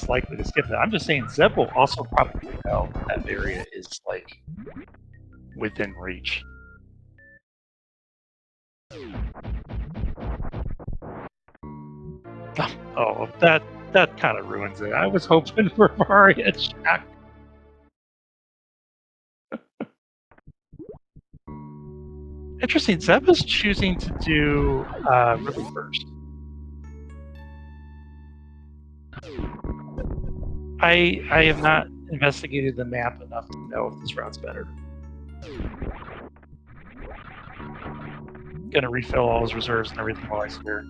likely to skip that. I'm just saying Zeb will also probably know that Varia is, like, within reach. Oh, that kind of ruins it. I was hoping for Varia check. Interesting. Zeb is choosing to do Ridley first. I have not investigated the map enough to know if this route's better. Gonna refill all his reserves and everything while I spare.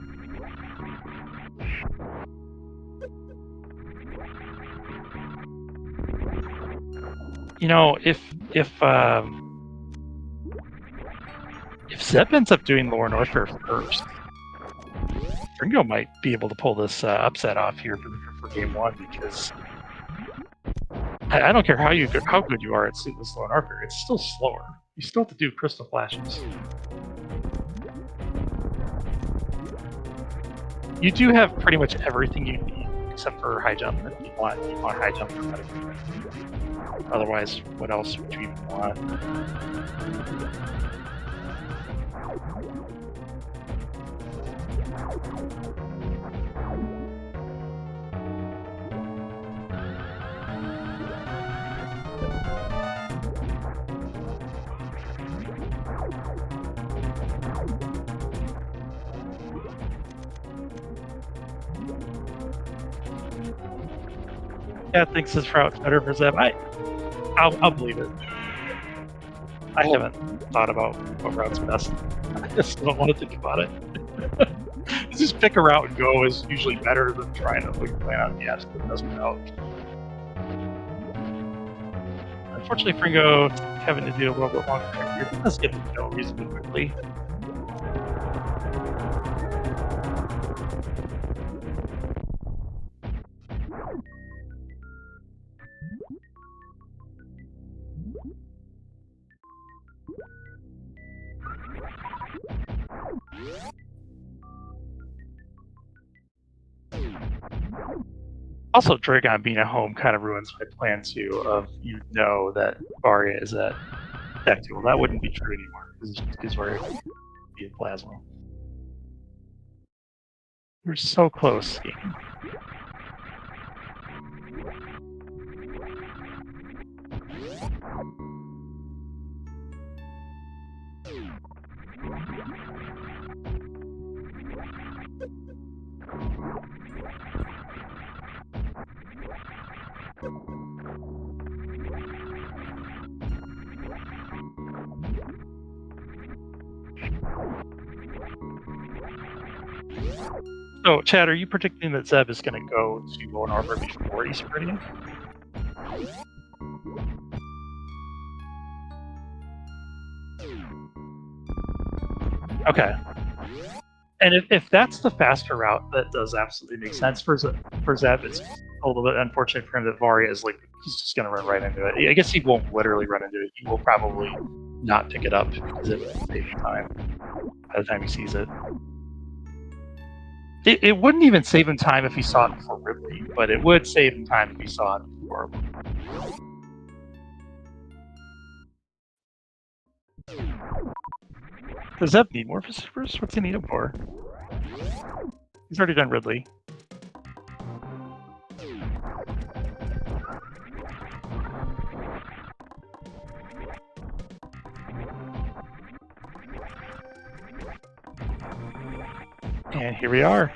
You know, if Zeb ends up doing Lore Norfair first, Fringo might be able to pull this upset off here for game one, because I don't care how good you are at Sleepless Lore Norfair, it's still slower. You still have to do crystal flashes. You do have pretty much everything you need except for high jump. If you want high jump for medical. Otherwise, what else would you even want? Cat thinks his route's better for Zeb. I'll believe it. I haven't thought about what route's best. I just don't want to think about it. Just pick a route and go is usually better than trying to plan on the absolute best route. Unfortunately, Fringo having to do a little bit longer trip here. Let's get to go reasonably quickly. Also, Dragon being at home kind of ruins my plan too. Of that Varia is at deck tool. That wouldn't be true anymore because Varia would be in Plasma. We're so close, game. So, Chad, are you predicting that Zeb is going to go to Lone Arbor before he's ready? Okay. And if that's the faster route, that does absolutely make sense for Zeb. It's a little bit unfortunate for him that Varia is he's just going to run right into it. I guess he won't literally run into it. He will probably not pick it up because it will save time by the time he sees it. It wouldn't even save him time if he saw it before Ridley, but it would save him time if he saw it before. Does Zeb need more Supers? What's he need him for? He's already done Ridley. And here we are.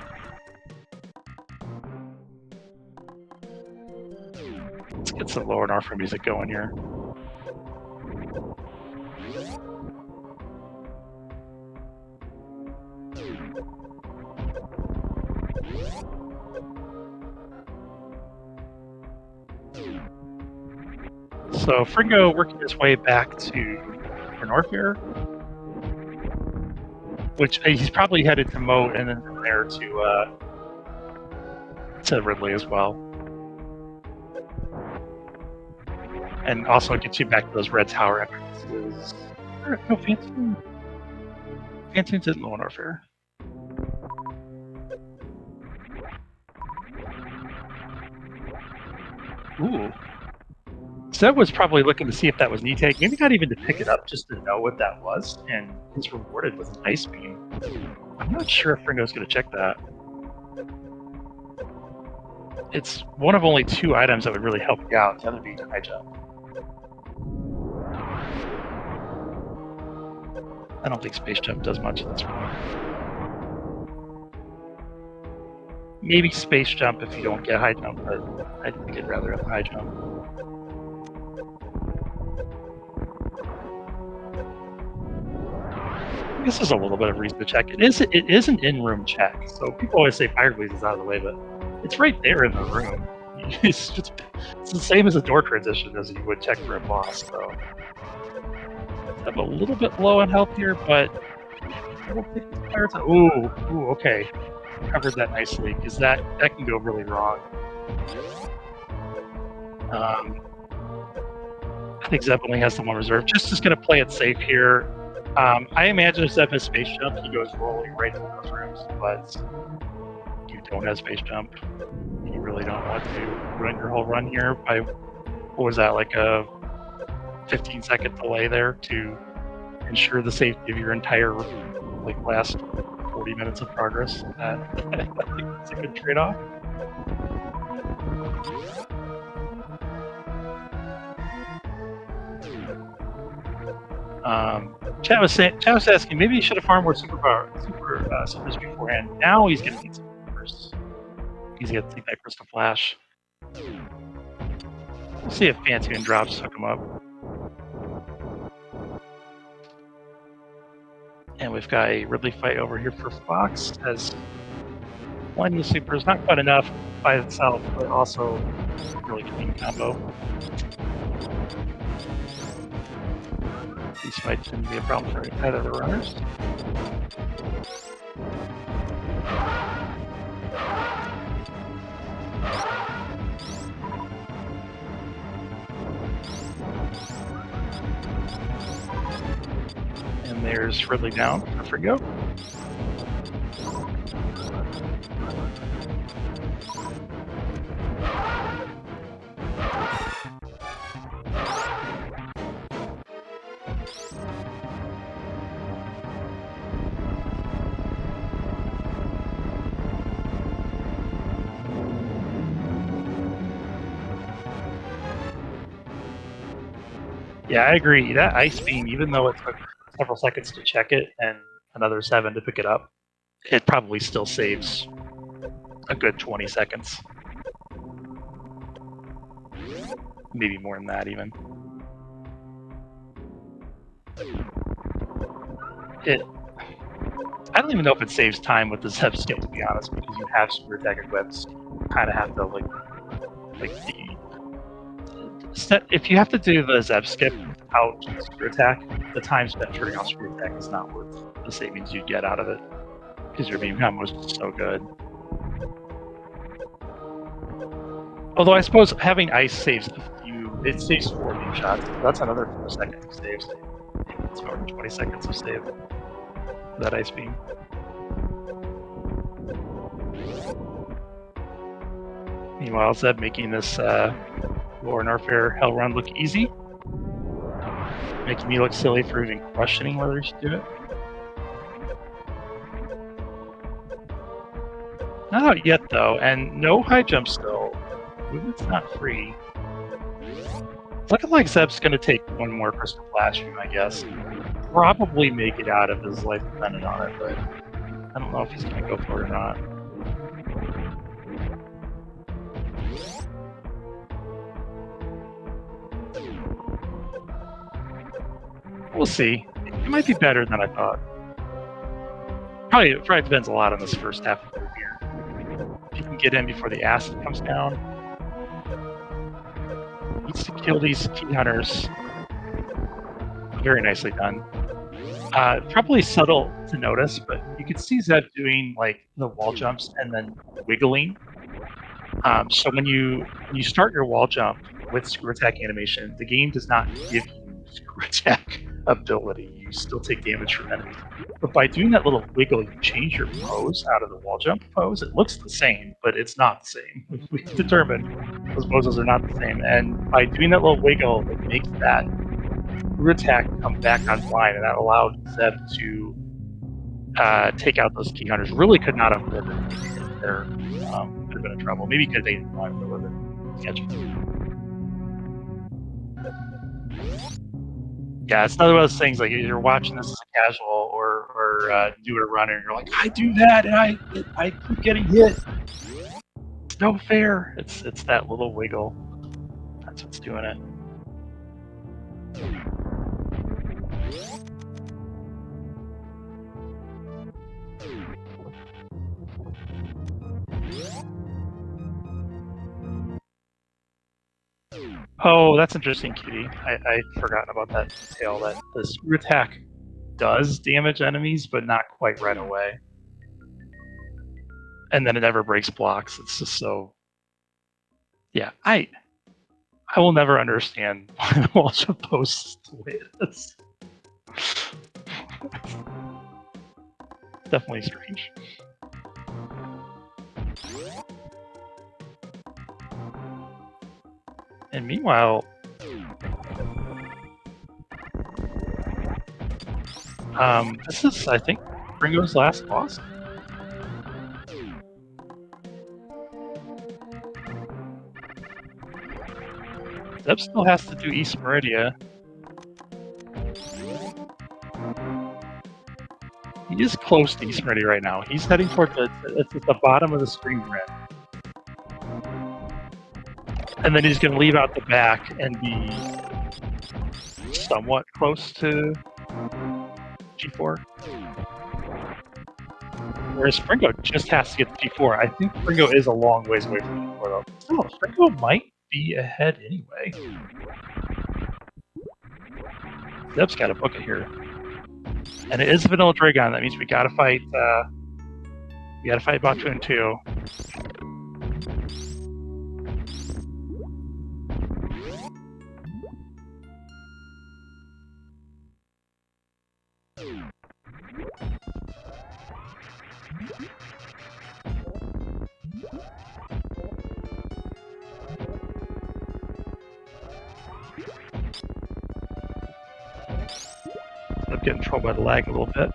Let's get some Lower Norfolk music going here. So Fringo working his way back to Norfair, which he's probably headed to Moat and then from there to Ridley as well. And also gets you back to those red tower entrances. No, Phantoon. Phantoon's in Lower Norfair. Ooh. Zeb was probably looking to see if that was knee take, maybe not even to pick it up, just to know what that was, and he's rewarded with an ice beam. I'm not sure if Fringo's going to check that. It's one of only 2 items that would really help you out, the other being a high jump. I don't think Space Jump does much at this point. Maybe Space Jump if you don't get high jump, but I think I'd rather have high jump. This is a little bit of reason to check. It is an in-room check, so people always say Fire Glaze is out of the way, but it's right there in the room. It's the same as a door transition as you would check for a boss. So I'm a little bit low on health here, but I don't think it's fire time. Ooh, okay. Covered that nicely because that can go really wrong. I think Zeb only has the one reserve. Just going to play it safe here. I imagine if Zeb has Space Jump, he goes rolling right to those rooms, but you don't have Space Jump. You really don't want to ruin your whole run here by, what was that, like a 15-second delay there to ensure the safety of your entire last 40 minutes of progress. I think that's a good trade-off. Chad was asking, maybe he should have farmed more supers beforehand. Now he's going to need supers. He's going to take that Crystal Flash. We'll see if Fantoon drops hook him up. And we've got a Ridley fight over here for Fox. Has plenty of supers, not quite enough by itself, but also really clean combo. These fights shouldn't be a problem for either of the runners. And there's Ridley down for go. Yeah, I agree. That ice beam, even though it took several seconds to check it and another 7 to pick it up, it probably still saves a good 20 seconds. Maybe more than that, even. I don't even know if it saves time with the Zeb skip, to be honest, because you have super attack equipped. You kind of have to, if you have to do the Zeb skip without super attack, the time spent turning off super attack is not worth the savings you get out of it, because your beam combo is so good. Although I suppose having ice saves it saves 4 beam shots. That's another 4 seconds of save. It's more than 20 seconds of save for that ice beam. Meanwhile, Zeb making this Lower Norfair Hell Run look easy, making me look silly for even questioning whether he should do it. Not out yet, though, and no high jump still. Movement's not free. It's looking like Zeb's going to take one more Crystal Flash from him, I guess. Probably make it out if his life depended on it, but I don't know if he's going to go for it or not. We'll see. It might be better than I thought. Probably depends a lot on this first half of the year. If you can get in before the acid comes down. Needs to kill these key hunters. Very nicely done. Probably subtle to notice, but you can see Zeb doing the wall jumps and then wiggling. So when you start your wall jump with screw attack animation, the game does not give you screw attack ability. You still take damage from enemies. But by doing that little wiggle, you change your pose out of the wall jump pose. It looks the same, but it's not the same. We determined those poses are not the same. And by doing that little wiggle, it makes that screw attack come back online, and that allowed Zeb to take out those key hunters. Really could not have lived it there. Could have been in trouble. Maybe because they didn't want to live it. Catch him. Yeah, it's another one of those things, you're watching this as a casual or doing a runner, and you're like, I do that, and I keep getting hit. It's no fair. It's that little wiggle. That's what's doing it. Oh, that's interesting, Cutie. I forgot about that detail, that the screw attack does damage enemies, but not quite right away. And then it never breaks blocks. It's just so... Yeah, I will never understand why the wall jump posts the way it is. Definitely strange. And meanwhile, this is, I think, Ringo's last boss. Zeb still has to do East Meridia. He is close to East Meridia right now. He's heading toward it's at the bottom of the screen we're at. And then he's going to leave out the back and be somewhat close to G4. Whereas Fringo just has to get to G4. I think Fringo is a long ways away from G4, though. Still, Fringo might be ahead anyway. Zeb's got to book it here. And it is Vanilla Dragon. That means we got to fight. We got to fight Bachun too. I'm getting trolled by the lag a little bit.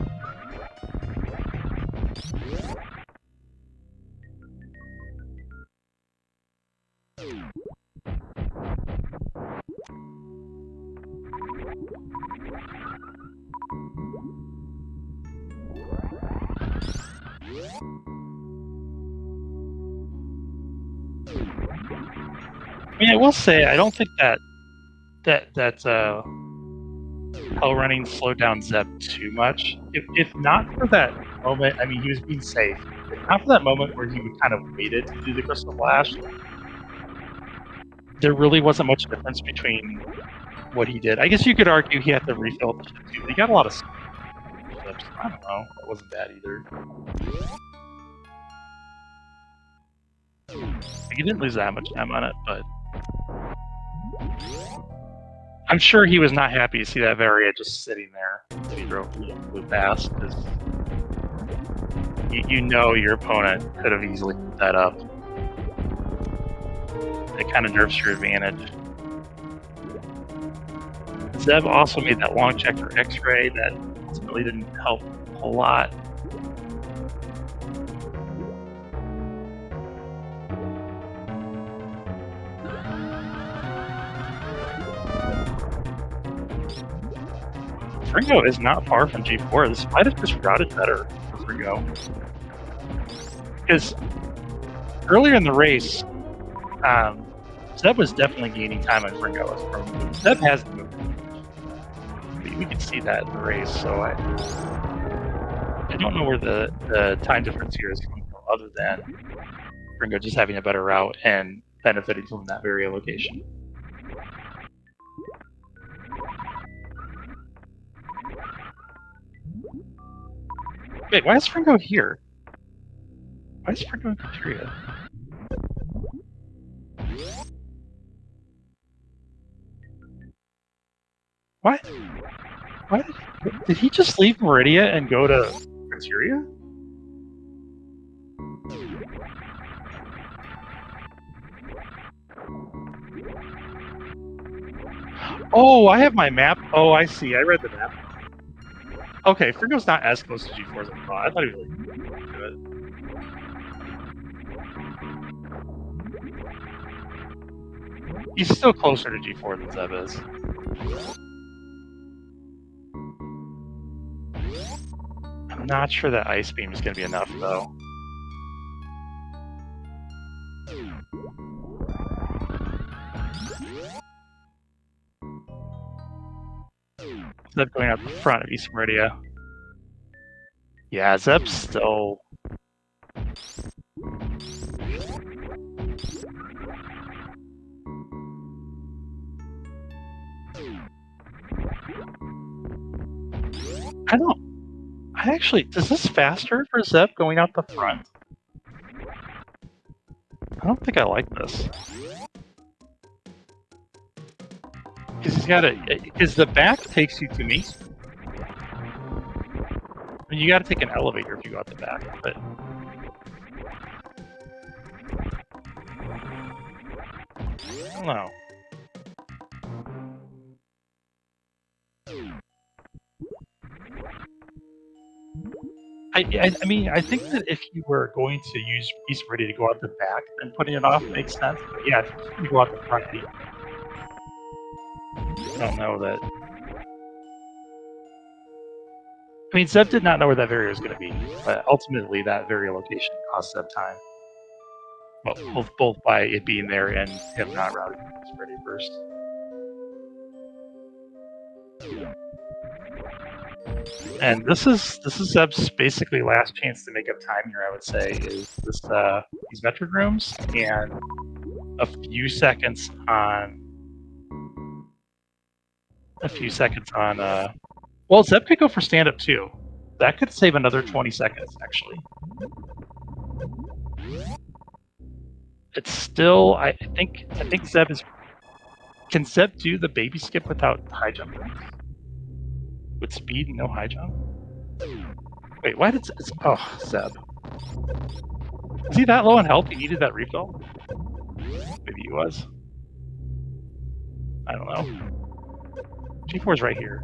I mean, I will say, I don't think that hell running slowed down Zeb too much. If not for that moment, I mean, he was being safe. If not for that moment where he would kind of waited to do the Crystal Flash, there really wasn't much difference between what he did. I guess you could argue he had to refill the ship too. He got a lot of ships. I don't know. That wasn't bad either. He didn't lose that much time on it, but I'm sure he was not happy to see that Varia just sitting there when he flew past, because you know your opponent could have easily put that up. It kind of nerfs your advantage. Zeb also made that long check for X-Ray that ultimately didn't help a lot. Fringo is not far from G4. This might have just routed better for Fringo. Because earlier in the race, Zeb was definitely gaining time on Fringo. Zeb has the movement. We can see that in the race, so I don't know where the time difference here is coming from, other than Fringo just having a better route and benefiting from that very location. Wait, why is Fringo here? Why is Fringo in cafeteria? What? Why did he just leave Meridia and go to cafeteria? Oh, I have my map. Oh, I see. I read the map. Okay, Fringo's not as close to G4 as I thought. I thought he was like to it. He's still closer to G4 than Zeb is. I'm not sure that Ice Beam is going to be enough, though. Zeb going out the front of East Meridia. Yeah, Zeb's still... Is this faster for Zeb going out the front? I don't think I like this. Because the back takes you to me. I mean, you gotta take an elevator if you go out the back, but... I don't know. I mean, I think that if you were going to use East Meridia to go out the back, then putting it off makes sense. But yeah, if you go out the front, I don't know that. I mean, Zeb did not know where that Varia was going to be, but ultimately that Varia location cost Zeb time. both by it being there and him not routing his ready first. And this is Zeb's basically last chance to make up time here, I would say, is this these Metroid rooms and a few seconds on well, Zeb could go for stand-up too. That could save another 20 seconds, actually. It's still, I think Zeb is... Can Zeb do the baby skip without high jump? With speed and no high jump? Wait, why did... Oh, Zeb. Is he that low on health? He needed that refill? Maybe he was. I don't know. G4's right here.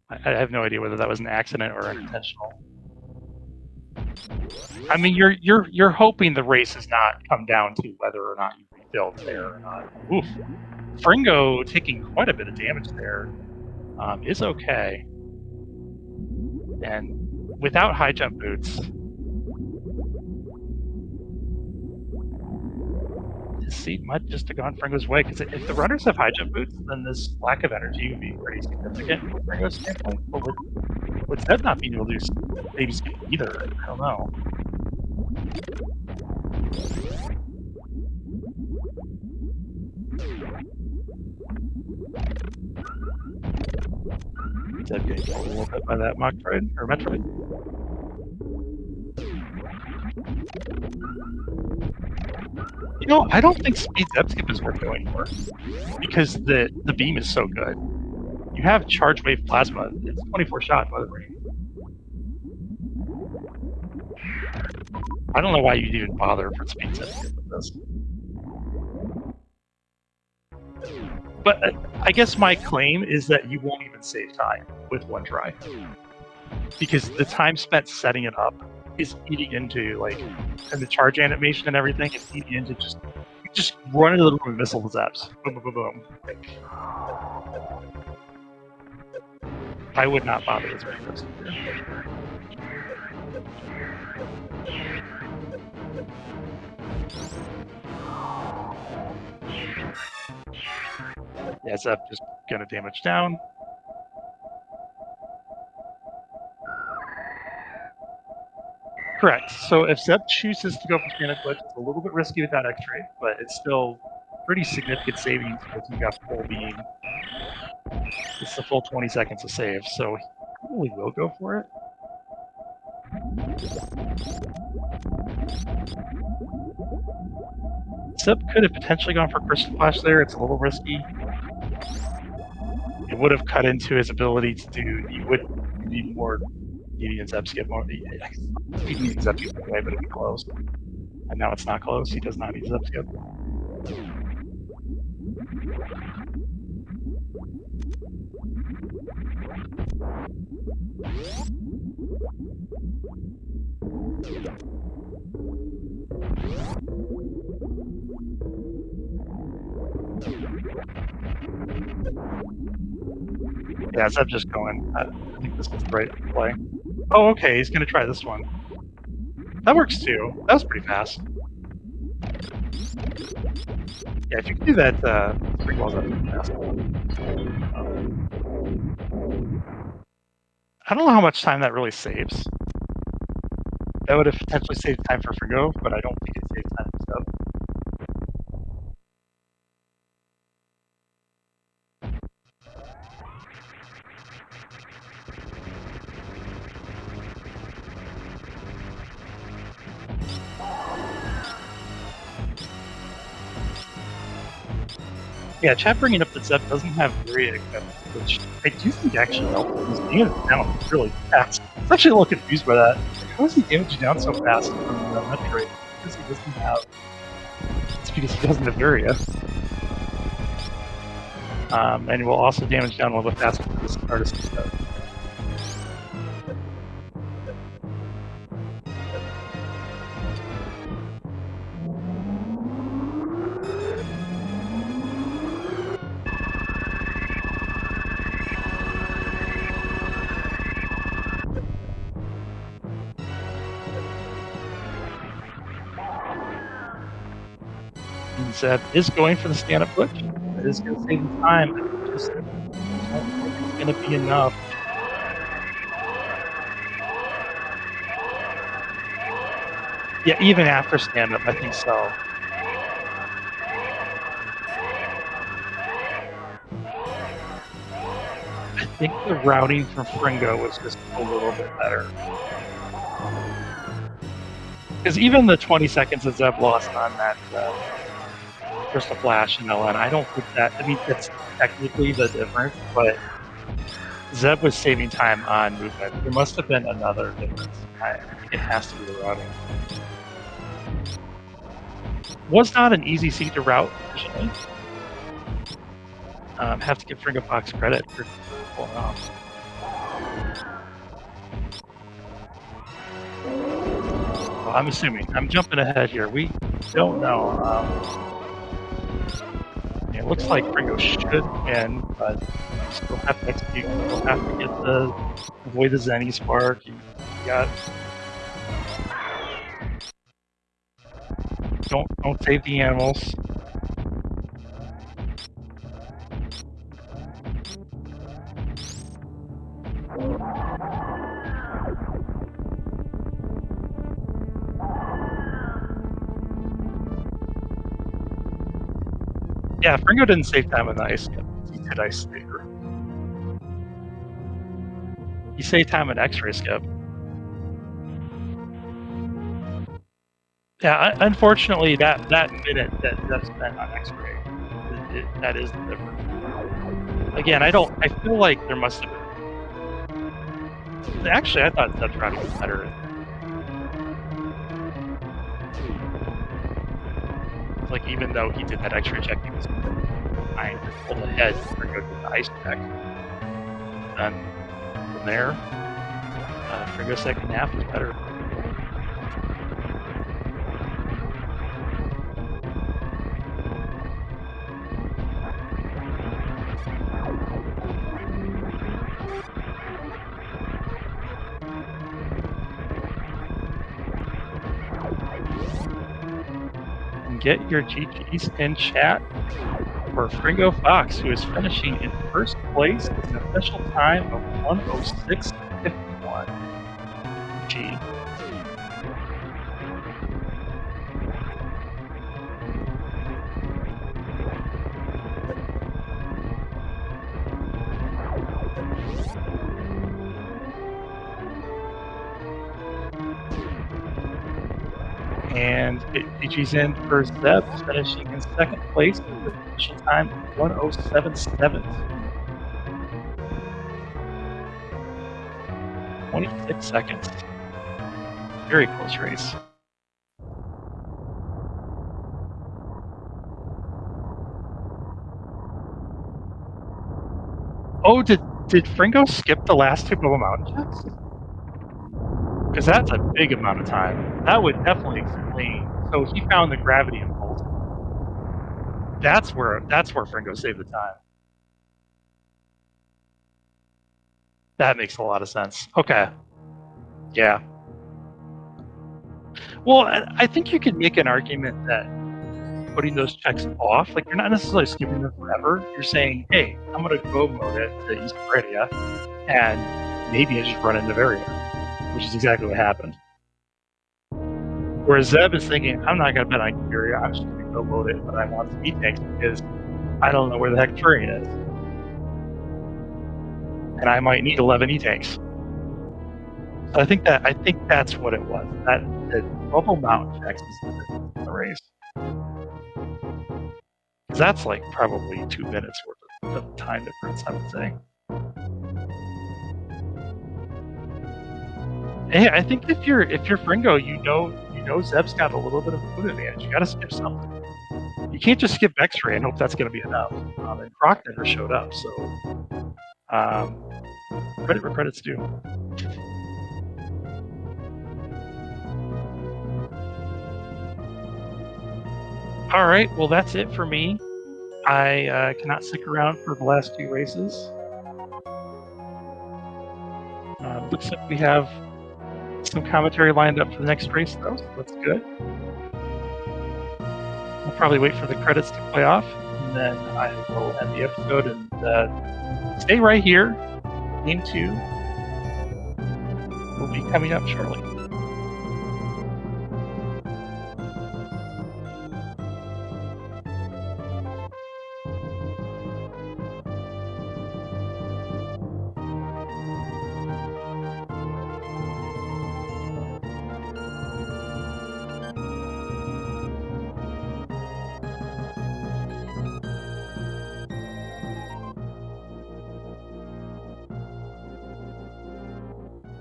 I have no idea whether that was an accident or unintentional. I mean, you're hoping the race has not come down to whether or not you refilled there or not. Oof. Fringo taking quite a bit of damage there is okay. And without high jump boots, this seed might just have gone Fringo's way, because if the runners have high jump boots, then this lack of energy would be pretty significant from Fringo's standpoint. But with Zeb not being able to do baby skip either, I don't know. Zeb getting killed a little bit by that Metroid. You know, I don't think speed Zeb skip is worth going for, because the beam is so good. You have charge wave plasma. It's 24 shot by the way. I don't know why you'd even bother for speed Zeb skip with this. But I guess my claim is that you won't even save time with one try, because the time spent setting it up is eating into, like, and the charge animation and everything is eating into just run into the room and missile the Zebs. Boom, boom, boom, boom. Like, I would not bother with this here. Yeah, Zeb just gonna damage down. Correct. So if Zeb chooses to go for stand-up glitch, it's a little bit risky with that X-ray, but it's still pretty significant savings because you got full beam. It's the full 20 seconds of save, so he probably will go for it. Zeb could have potentially gone for Crystal Flash there. It's a little risky. It would have cut into his ability to do. You would need more. You need Zeb skip more. He needs Zeb skip anyway, but it'd be close. And now it's not close. He does not need Zeb skip. Yeah, Zeb just going. I think this is the right play. Oh, okay, he's gonna try this one. That works too. That was pretty fast. Yeah, if you can do that, free balls, that would be fast. I don't know how much time that really saves. That would have potentially saved time for Frigo, but I don't think it saved time for Zeb. Yeah, chat bringing up that Zeb doesn't have very which I do think actually helped. He's damaged down really fast. I was actually a little confused by that. How is he damaged down so fast from the Metroid? Because he doesn't have. It's because he doesn't have area. And he will also damage down a little bit faster than this artist does. Zeb is going for the stand-up glitch. It is going to save him time. I just don't think it's going to be enough. Yeah, even after stand-up, I think so. I think the routing from Fringo was just a little bit better. Because even the 20 seconds that Zeb lost on that Crystal Flash and LN, I don't think that, I mean, that's technically the difference, but Zeb was saving time on movement. There must have been another difference. I think it has to be the routing. Was not an easy seed to route efficiently. Have to give Fringo Fox credit for pulling off. Well, I'm assuming. I'm jumping ahead here. We don't know. It looks like Fringo should win, but you still have to execute. You still have to get avoid the Zenny spark. You got. Don't save the animals. Yeah, Fringo didn't save time on the ice skip. He did ice saver. He saved time on X-ray skip. Yeah, unfortunately, that minute that Zeb spent on X-ray, that is the difference. Again, I feel like there must have been. Actually, I thought Zeb's routing was better. It's like even though he did that X-ray check, he was behind, pulled ahead for go to the ice check. And from there, Fringo's second half was better. Get your GGs in chat for Fringo Fox, who is finishing in first place with an official time of 1:06.51. G. And GG's in for Zeb, finishing in second place with an official time of 1:07.7. 26 seconds. Very close race. Oh, did Fringo skip the last two Bubble Mountain checks? Because that's a big amount of time. That would definitely explain. So he found the gravity impulse. That's where Fringo saved the time. That makes a lot of sense. Okay. Yeah. Well, I think you could make an argument that putting those checks off, like you're not necessarily skipping them forever. You're saying, hey, I'm going to go mode it to East Meridia, and maybe I just run into Varia, which is exactly what happened. Whereas Zeb is thinking, I'm not going to bet on Varia, I'm just going to go mode it, but I want some E-tanks because I don't know where the heck Turian is. And I might need 11 E-tanks. So I think that's what it was. That the Bubble Mountain checks is the race. Because that's like probably 2 minutes worth of time difference, I would say. Hey, I think if you're Fringo, you know Zeb's got a little bit of food advantage. You got to skip something. You can't just skip X-ray and hope that's going to be enough. And Croc never showed up, so credit where credit's due. All right, well that's it for me. I cannot stick around for the last two races. Looks like we have some commentary lined up for the next race, though, so that's good. probably wait for the credits to play off, and then I will end the episode. And stay right here. Game 2 will be coming up shortly.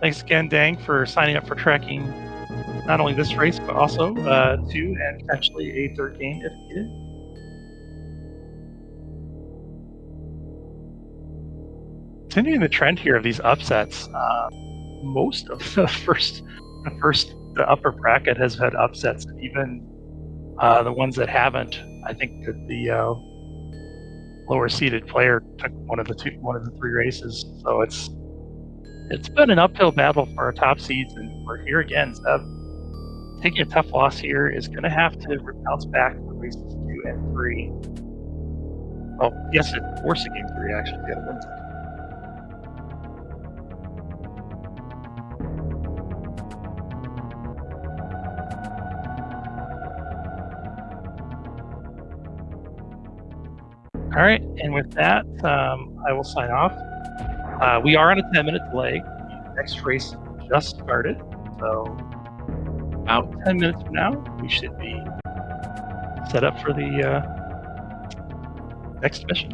Thanks again, Dang, for signing up for tracking not only this race, but also 2 and potentially a 3rd game if needed. Continuing the trend here of these upsets, most of the upper bracket has had upsets, and even the ones that haven't. I think that the lower seeded player took one of the 3 races, so it's been an uphill battle for our top seeds, and we're here again. Zeb, taking a tough loss here, is going to have to bounce back for races 2 and 3. Well, yes, it's forcing game 3 actually to get a win. All right, and with that, I will sign off. We are on a 10-minute delay. The next race just started, so about 10 minutes from now, we should be set up for the next mission.